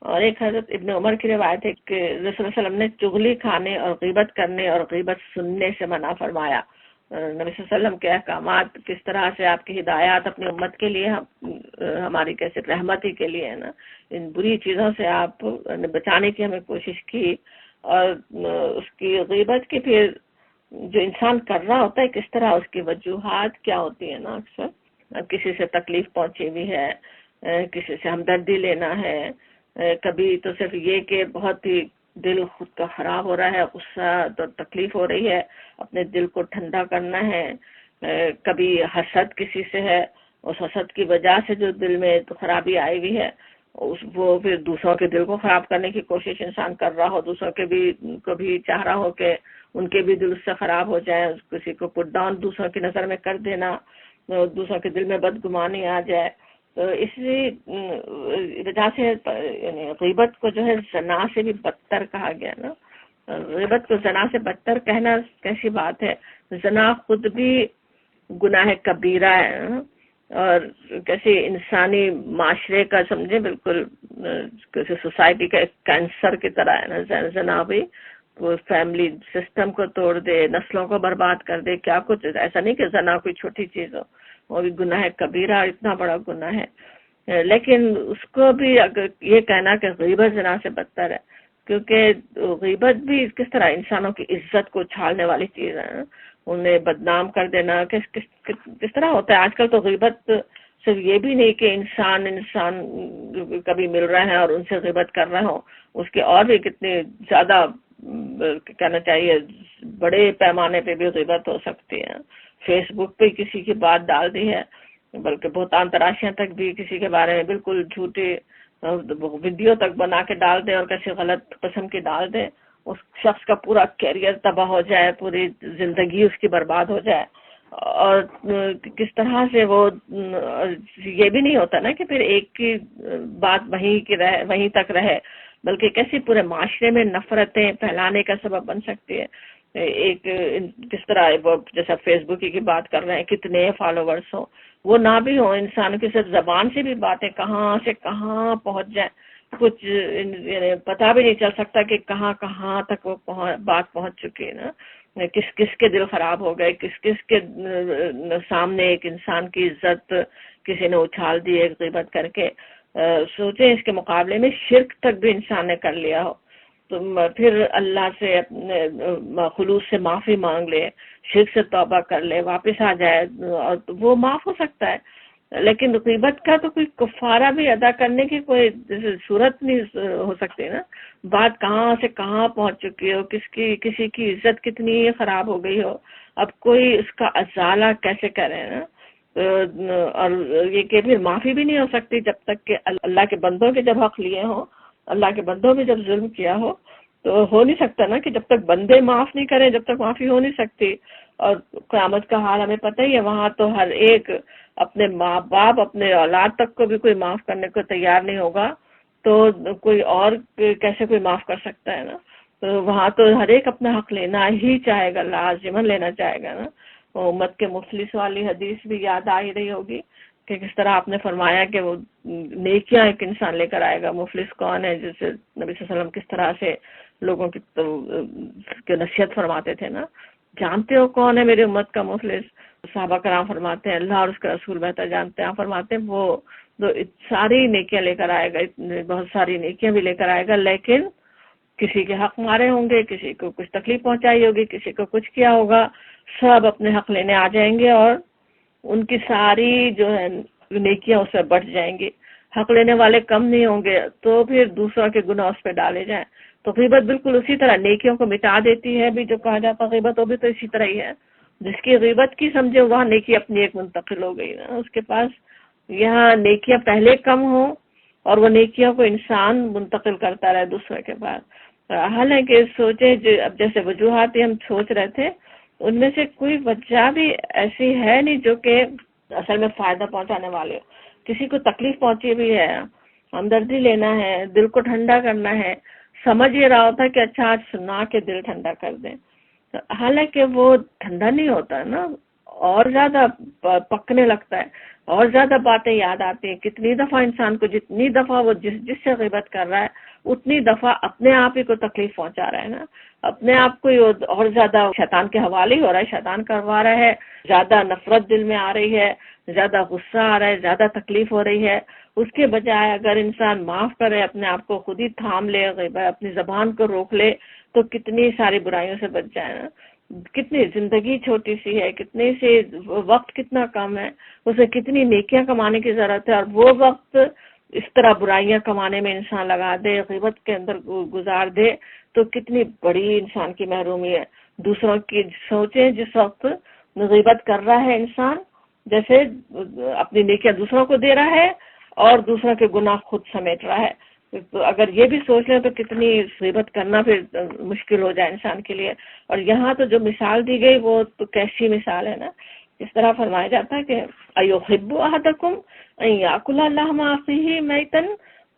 S1: اور ایک حضرت ابن عمر کی روایت ہے کہ رسول اللہ علیہ وسلم نے چغلی کھانے اور غیبت کرنے اور غیبت سننے سے منع فرمایا. نبی صلی اللہ علیہ وسلم کے احکامات کس طرح سے آپ کی ہدایات اپنی امت کے لیے ہماری کیسے رحمت ہی کے لیے ہے نا. ان بری چیزوں سے آپ نے بچانے کی ہمیں کوشش کی. اور اس کی غیبت کی پھر جو انسان کر رہا ہوتا ہے کس طرح اس کی وجوہات کیا ہوتی ہیں نا. اکثر کسی سے تکلیف پہنچی ہوئی ہے, کسی سے ہمدردی لینا ہے, کبھی تو صرف یہ کہ بہت ہی دل خود کا خراب ہو رہا ہے, غصہ تو تکلیف ہو رہی ہے, اپنے دل کو ٹھنڈا کرنا ہے. کبھی حسد کسی سے ہے, اس حسد کی وجہ سے جو دل میں خرابی آئی ہوئی ہے وہ پھر دوسروں کے دل کو خراب کرنے کی کوشش انسان کر رہا ہو, دوسروں کے بھی کو بھی چاہ رہا ہو کہ ان کے بھی دل اس سے خراب ہو جائے, کسی کو پٹ ڈاؤن دوسروں کی نظر میں کر دینا, دوسروں کے دل میں بدگمانی آ جائے. تو اسی وجہ سے یعنی غیبت کو جو ہے زنا سے بھی بدتر کہا گیا نا. غیبت کو زنا سے بدتر کہنا کیسی بات ہے. زنا خود بھی گناہ کبیرہ ہے اور کیسے انسانی معاشرے کا سمجھے بالکل سوسائٹی کا ایک کینسر کی طرح ہے نا. زنا بھی وہ فیملی سسٹم کو توڑ دے, نسلوں کو برباد کر دے, کیا کچھ. ایسا نہیں کہ زنا کوئی چھوٹی چیز ہو, وہ بھی گناہ کبیرہ, اتنا بڑا گناہ ہے. لیکن اس کو بھی اگر یہ کہنا کہ غیبت زنا سے بدتر ہے, کیونکہ غیبت بھی کس طرح انسانوں کی عزت کو چھالنے والی چیز ہے, انہیں بدنام کر دینا. کس طرح ہوتا ہے آج کل تو غیبت صرف یہ بھی نہیں کہ انسان کبھی مل رہے ہیں اور ان سے غیبت کر رہے ہوں, اس کے اور بھی کتنے زیادہ کہنا چاہیے بڑے پیمانے پہ بھی غیبت ہو سکتی ہے. فیس بک پہ کسی کی بات ڈال دی ہے, بلکہ بہتان تراشیاں تک بھی کسی کے بارے میں بالکل جھوٹے ویڈیو تک بنا کے ڈال دیں اور کسی غلط قسم کی ڈال دیں, اس شخص کا پورا کیریئر تباہ ہو جائے, پوری زندگی اس کی برباد ہو جائے. اور کس طرح سے وہ یہ بھی نہیں ہوتا نا کہ پھر ایک کی بات وہیں تک رہے, بلکہ کیسے پورے معاشرے میں نفرتیں پھیلانے کا سبب بن سکتی ہے. ایک کس طرح جیسا فیس بک کی بات کر رہے ہیں, کتنے فالوورس ہوں, وہ نہ بھی ہوں, انسان کی صرف زبان سے بھی باتیں کہاں سے کہاں پہنچ جائیں, کچھ یعنی پتہ بھی نہیں چل سکتا کہ کہاں تک وہ بات پہنچ چکی ہے نا. کس کس کے دل خراب ہو گئے, کس کس کے سامنے ایک انسان کی عزت کسی نے اچھال دی ایک غیبت کر کے. سوچیں اس کے مقابلے میں شرک تک بھی انسان نے کر لیا ہو تو پھر اللہ سے خلوص سے معافی مانگ لے, شرک سے توبہ کر لے, واپس آ جائے اور وہ معاف ہو سکتا ہے. لیکن غیبت کا تو کوئی کفارہ بھی ادا کرنے کی کوئی صورت نہیں ہو سکتی نا. بات کہاں سے کہاں پہنچ چکی ہو, کسی کی عزت کتنی خراب ہو گئی ہو, اب کوئی اس کا ازالہ کیسے کرے نا. اور یہ کہ پھر معافی بھی نہیں ہو سکتی جب تک کہ اللہ کے بندوں کے جب حق لیے ہوں, اللہ کے بندوں میں جب ظلم کیا ہو نہیں سکتا نا کہ جب تک بندے معاف نہیں کریں جب تک معافی ہو نہیں سکتی. اور قیامت کا حال ہمیں پتہ ہی ہے, وہاں تو ہر ایک اپنے ماں باپ اپنے اولاد تک کو بھی کوئی معاف کرنے کو تیار نہیں ہوگا, تو کوئی اور کیسے کوئی معاف کر سکتا ہے نا. تو وہاں تو ہر ایک اپنا حق لینا ہی چاہے گا, لازماً لینا چاہے گا نا. امت کے مفلس والی حدیث بھی یاد آ ہی رہی ہوگی کہ کس طرح آپ نے فرمایا کہ وہ نیکیاں ایک انسان لے کر آئے گا. مفلس کون ہے؟ جیسے نبی صلی اللہ علیہ وسلم کس طرح سے لوگوں کی نصیحت فرماتے تھے نا. جانتے ہو کون ہے میری امت کا مفلس؟ صحابہ کرام فرماتے ہیں اللہ اور اس کا رسول بہتر جانتے ہیں. فرماتے ہیں وہ تو ساری نیکیاں لے کر آئے گا, بہت ساری نیکیاں بھی لے کر آئے گا, لیکن کسی کے حق مارے ہوں گے, کسی کو کچھ تکلیف پہنچائی ہوگی, کسی کو کچھ کیا ہوگا, سب اپنے حق لینے آ جائیں گے اور ان کی ساری جو ہے نیکیاں اس سے بڑھ جائیں گی. حق لینے والے کم نہیں ہوں گے تو پھر دوسروں کے گناہ اس پہ ڈالے جائیں. تو غیبت بالکل اسی طرح نیکیوں کو مٹا دیتی ہے بھی, جو کہا جاتا غیبت وہ بھی تو اسی طرح ہی ہے. جس کی غیبت کی سمجھے وہاں نیکی اپنی ایک منتقل ہو گئی نا, اس کے پاس یہاں نیکیاں پہلے کم ہوں اور وہ نیکیوں کو انسان منتقل کرتا رہے دوسرے کے پاس. حالانکہ سوچے اب جیسے وجوہات ہم سوچ رہے تھے, ان میں سے کوئی وجہ بھی ایسی ہے نہیں جو کہ اصل میں فائدہ پہنچانے والے ہو. کسی کو تکلیف پہنچی بھی ہے, ہمدردی لینا ہے, دل کو ٹھنڈا کرنا ہے, سمجھ یہ رہا ہوتا کہ اچھا آج سنا کے دل ٹھنڈا کر دیں، حالانکہ وہ ٹھنڈا نہیں ہوتا نا، اور زیادہ پکنے لگتا ہے، اور زیادہ باتیں یاد آتی ہیں. کتنی دفعہ انسان کو جتنی دفعہ وہ جس سے غیبت کر رہا ہے اتنی دفعہ اپنے آپ ہی کو تکلیف پہنچا رہا ہے نا، اپنے آپ کو اور زیادہ شیطان کے حوالے ہی ہو رہا ہے، شیطان کروا رہا ہے، زیادہ نفرت دل میں آ رہی ہے، زیادہ غصہ آ رہا ہے، زیادہ تکلیف ہو رہی ہے. اس کے بجائے اگر انسان معاف کرے، اپنے آپ کو خود ہی تھام لے، اپنی زبان کو روک لے، تو کتنی ساری برائیوں سے بچ جائے نا. کتنی زندگی چھوٹی سی ہے، کتنے سے وقت کتنا کم ہے، اسے کتنی نیکیاں کمانے کی ضرورت ہے، اور وہ وقت اس طرح برائیاں کمانے میں انسان لگا دے، غیبت کے اندر گزار دے، تو کتنی بڑی انسان کی محرومی ہے. دوسروں کی سوچیں، جس وقت غیبت کر رہا ہے انسان، جیسے اپنی نیکیاں دوسروں کو دے رہا ہے اور دوسروں کے گناہ خود سمیٹ رہا ہے. تو اگر یہ بھی سوچ لیں تو کتنی غیبت کرنا پھر مشکل ہو جائے انسان کے لیے. اور یہاں تو جو مثال دی گئی وہ تو کیسی مثال ہے نا، اس طرح فرمایا جاتا ہے کہ ایحب احدکم ان یاکل لحم اخیہ میتا،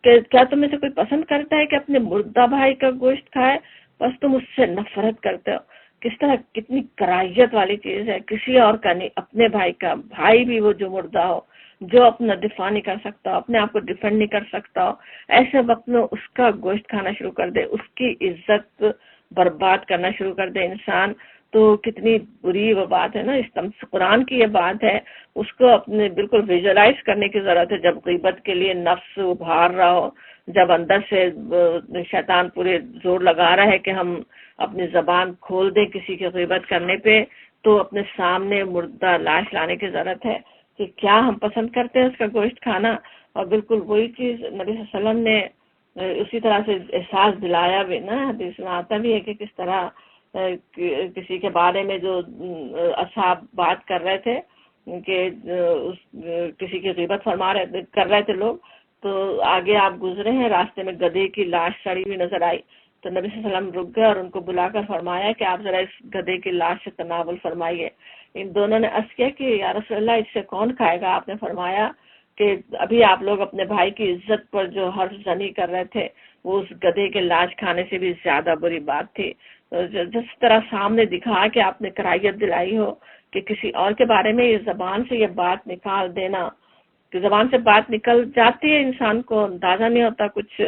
S1: کہ کیا تم میں سے کوئی پسند کرتا ہے کہ اپنے مردہ بھائی کا گوشت کھائے، بس تم اس سے نفرت کرتے ہو. کس طرح کتنی کراہیت والی چیز ہے، کسی اور کا نہیں، اپنے بھائی کا، بھائی بھی وہ جو مردہ ہو، جو اپنا دفاع نہیں کر سکتا، اپنے آپ کو ڈیفینڈ نہیں کر سکتا، ایسے وقت میں اس کا گوشت کھانا شروع کر دے، اس کی عزت برباد کرنا شروع کر دے انسان، تو کتنی بری وہ بات ہے نا. اس قرآن کی یہ بات ہے، اس کو اپنے بالکل ویژولائز کرنے کی ضرورت ہے. جب غیبت کے لیے نفس ابھار رہا ہو، جب اندر سے شیطان پورے زور لگا رہا ہے کہ ہم اپنی زبان کھول دیں کسی کی غیبت کرنے پہ، تو اپنے سامنے مردہ لاش لانے کی ضرورت ہے کہ کیا ہم پسند کرتے ہیں اس کا گوشت کھانا. اور بالکل وہی چیز نبی صلی اللہ علیہ وسلم نے اسی طرح سے احساس دلایا بھی نا. حدیث میں آتا بھی ہے کہ کس طرح کسی کے بارے میں جو اصحاب بات کر رہے تھے کہ کسی کی غیبت کر رہے تھے لوگ، تو آگے آپ گزرے ہیں، راستے میں گدھے کی لاش سڑی ہوئی نظر آئی، تو نبی صلی اللہ علیہ وسلم رک گئے اور ان کو بلا کر فرمایا کہ آپ ذرا اس گدھے کی لاش سے تناول فرمائیے. ان دونوں نے عرض کیا کہ یا رسول اللہ اس سے کون کھائے گا؟ آپ نے فرمایا کہ ابھی آپ لوگ اپنے بھائی کی عزت پر جو حرف زنی کر رہے تھے، وہ اس گدھے کے لاش کھانے سے بھی زیادہ بری بات تھی. جس طرح سامنے دکھا کہ آپ نے کراہیت دلائی ہو کہ کسی اور کے بارے میں یہ زبان سے یہ بات نکال دینا، کہ زبان سے بات نکل جاتی ہے، انسان کو اندازہ نہیں ہوتا، کچھ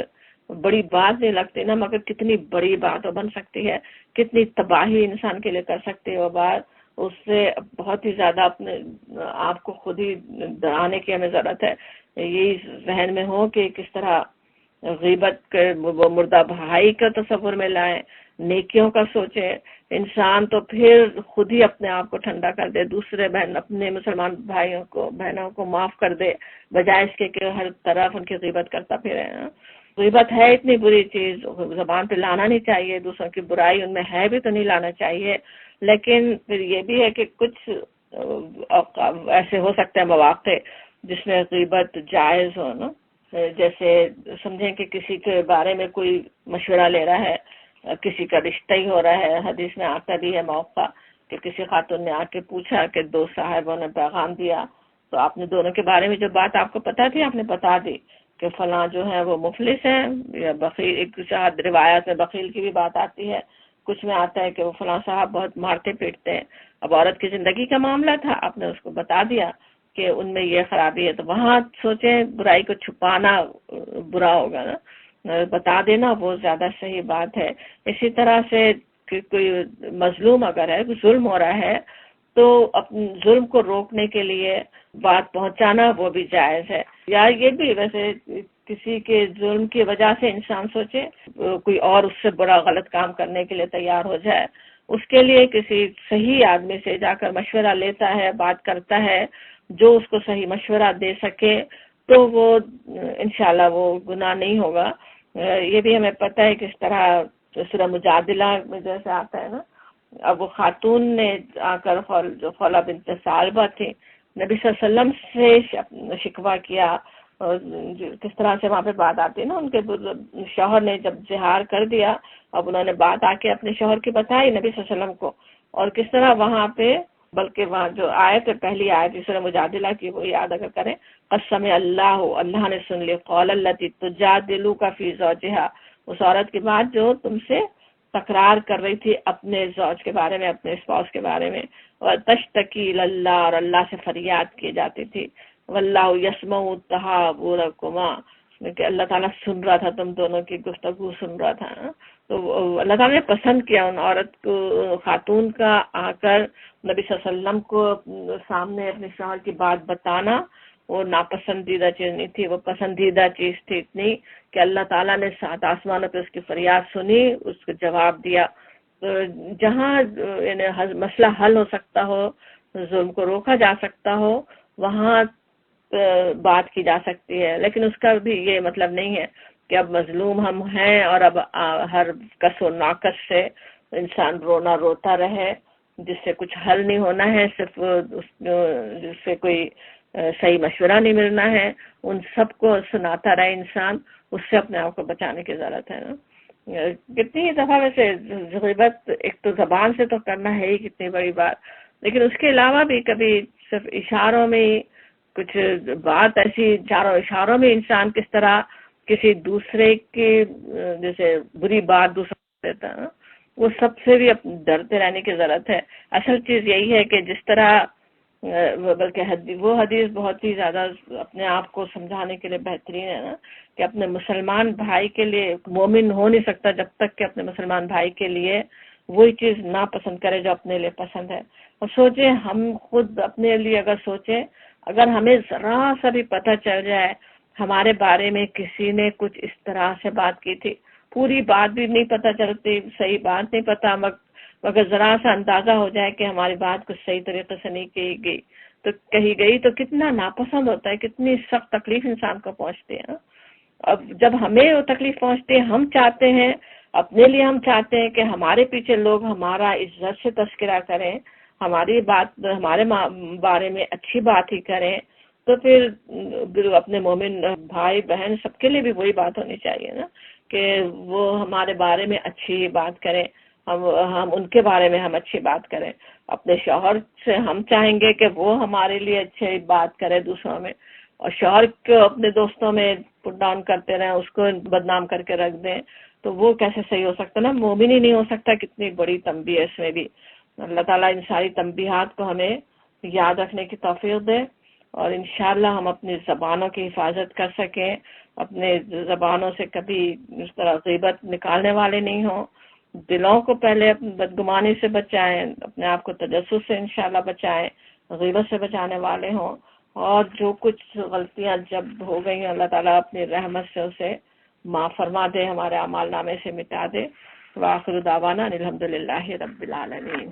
S1: بڑی بات نہیں لگتی نا، مگر کتنی بڑی بات بن سکتی ہے، کتنی تباہی انسان کے لیے کر سکتی ہے وہ بات. اس سے بہت ہی زیادہ اپنے آپ کو خود ہی ڈرانے کی ہمیں ضرورت ہے. یہی ذہن میں ہو کہ کس طرح غیبت کے وہ مردہ بھائی کا تصور میں لائیں، نیکیوں کا سوچے انسان، تو پھر خود ہی اپنے آپ کو ٹھنڈا کر دے، دوسرے اپنے مسلمان بھائیوں کو، بہنوں کو معاف کر دے، بجائے اس کے کہ ہر طرف ان کی غیبت کرتا پھرے. غیبت ہے اتنی بری چیز، زبان پہ لانا نہیں چاہیے، دوسروں کی برائی ان میں ہے بھی تو نہیں لانا چاہیے. لیکن پھر یہ بھی ہے کہ کچھ ایسے ہو سکتے ہیں مواقع جس میں غیبت جائز ہو نا. جیسے سمجھیں کہ کسی کے بارے میں کوئی مشورہ لے رہا ہے، کسی کا رشتہ ہی ہو رہا ہے. حدیث میں آتا بھی ہے موقع کہ کسی خاتون نے آ کے پوچھا کہ دو صاحبوں نے پیغام دیا، تو آپ نے دونوں کے بارے میں جو بات آپ کو پتا تھی آپ نے بتا دی کہ فلاں جو ہے وہ مفلس ہیں یا بخیل. ایک شاید روایت میں بخیل کی بھی بات آتی ہے، کچھ میں آتا ہے کہ وہ فلاں صاحب بہت مارتے پیٹتے ہیں. اب عورت کی زندگی کا معاملہ تھا، آپ نے اس کو بتا دیا کہ ان میں یہ خرابی ہے، تو وہاں سوچیں برائی کو چھپانا برا ہوگا نا، بتا دینا وہ زیادہ صحیح بات ہے. اسی طرح سے کہ کوئی مظلوم اگر ہے، کوئی ظلم ہو رہا ہے، تو اپنے ظلم کو روکنے کے لیے بات پہنچانا وہ بھی جائز ہے. یا یہ بھی ویسے کسی کے ظلم کی وجہ سے انسان سوچے کوئی اور اس سے بڑا غلط کام کرنے کے لیے تیار ہو جائے، اس کے لیے کسی صحیح آدمی سے جا کر مشورہ لیتا ہے، بات کرتا ہے، جو اس کو صحیح مشورہ دے سکے، تو وہ انشاءاللہ وہ گناہ نہیں ہوگا. یہ بھی ہمیں پتہ ہے کس طرح سورہ مجادلہ میں جیسے آتا ہے نا. اب وہ خاتون نے آ کر جو خولہ بنت ثعلبہ تھی، نبی صلی اللہ علیہ وسلم سے شکوہ کیا، اور کس طرح سے وہاں پہ بات آتی ہے نا، ان کے شوہر نے جب زہار کر دیا، اب انہوں نے بات آ کے اپنے شوہر کی بتائی نبی صلی اللہ علیہ وسلم کو، اور کس طرح وہاں پہ بلکہ وہاں جو آیت ہے پہلی آیت سورہ مجادلہ کی وہ یاد اگر کریں، قسم اللہ نے سن لی قول التی تجادلک فی زوجہا، اس عورت کی بات جو تم سے تکرار کر رہی تھی اپنے زوج کے بارے میں، اپنے اسپاؤس کے بارے میں، اور تشتکی اللہ، اور اللہ سے فریاد کی جاتی تھی، واللہ یسمع تحاورکما، کہ اللہ تعالیٰ سن رہا تھا، تم دونوں کی گفتگو سن رہا تھا. تو اللہ تعالیٰ نے پسند کیا ان عورت کو، خاتون کا آ کر نبی صلی اللہ علیہ وسلم کو سامنے اپنے شوہر کی بات بتانا. وہ ناپسندیدہ چیز نہیں تھی، وہ پسندیدہ چیز تھی اتنی کہ اللہ تعالیٰ نے 7 آسمانوں پہ اس کی فریاد سنی، اس کو جواب دیا. جہاں یعنی مسئلہ حل ہو سکتا ہو، ظلم کو روکا جا سکتا ہو، وہاں بات کی جا سکتی ہے. لیکن اس کا بھی یہ مطلب نہیں ہے کہ اب مظلوم ہم ہیں اور اب ہر کس و ناقص سے انسان روتا رہے، جس سے کچھ حل نہیں ہونا ہے، صرف جس سے کوئی صحیح مشورہ نہیں ملنا ہے، ان سب کو سناتا رہے انسان. اس سے اپنے آپ کو بچانے کی ضرورت ہے نا. کتنی دفعہ ویسے غیبت ایک تو زبان سے تو کرنا ہے ہی کتنی بڑی بات، لیکن اس کے علاوہ بھی کبھی صرف اشاروں میں ہی کچھ بات ایسی، چاروں اشاروں میں انسان کس طرح کسی دوسرے کی جیسے بری بات دوسرا دیتا ہے، وہ سب سے بھی ڈرتے رہنے کی ضرورت ہے. اصل چیز یہی ہے کہ جس طرح بلکہ وہ حدیث بہت ہی زیادہ اپنے آپ کو سمجھانے کے لیے بہترین ہے نا، کہ اپنے مسلمان بھائی کے لیے مومن ہو نہیں سکتا جب تک کہ اپنے مسلمان بھائی کے لیے وہی چیز نہ پسند کرے جو اپنے لیے پسند ہے. اور سوچیں، ہم خود اپنے لیے اگر سوچیں، اگر ہمیں ذرا سا بھی پتہ چل جائے ہمارے بارے میں کسی نے کچھ اس طرح سے بات کی تھی، پوری بات بھی نہیں پتہ چلتی، صحیح بات نہیں پتہ، مگر ذرا سا اندازہ ہو جائے کہ ہماری بات کچھ صحیح طریقے سے نہیں کہی گئی تو کتنا ناپسند ہوتا ہے، کتنی سخت تکلیف انسان کو پہنچتی ہے. اب جب ہمیں وہ تکلیف پہنچتی ہے، ہم چاہتے ہیں اپنے لیے، ہم چاہتے ہیں کہ ہمارے پیچھے لوگ ہمارا عزت سے تذکرہ کریں، ہماری بات ہمارے بارے میں اچھی بات ہی کریں، تو پھر اپنے مومن بھائی بہن سب کے لیے بھی وہی بات ہونی چاہیے نا، کہ وہ ہمارے بارے میں اچھی بات کریں، ہم ان کے بارے میں ہم اچھی بات کریں. اپنے شوہر سے ہم چاہیں گے کہ وہ ہمارے لیے اچھی بات کرے دوسروں میں، اور شوہر کو اپنے دوستوں میں پٹ ڈاؤن کرتے رہیں، اس کو بدنام کر کے رکھ دیں، تو وہ کیسے صحیح ہو سکتا نا، مومن ہی نہیں ہو سکتا. کتنی بڑی تنبیہ ہے اس میں بھی. اللہ تعالیٰ ان ساری تنبیہات کو ہمیں یاد رکھنے کی توفیق دے، اور انشاءاللہ ہم اپنی زبانوں کی حفاظت کر سکیں، اپنے زبانوں سے کبھی اس طرح غیبت نکالنے والے نہیں ہوں. دلوں کو پہلے بدگمانی سے بچائیں، اپنے آپ کو تجسس سے انشاءاللہ بچائیں، غیبت سے بچانے والے ہوں. اور جو کچھ غلطیاں جب ہو گئی ہیں، اللہ تعالیٰ اپنی رحمت سے اسے معاف فرما دے، ہمارے اعمال نامے سے مٹا دے. وآخر دعوانا الحمدللہ رب العالمین.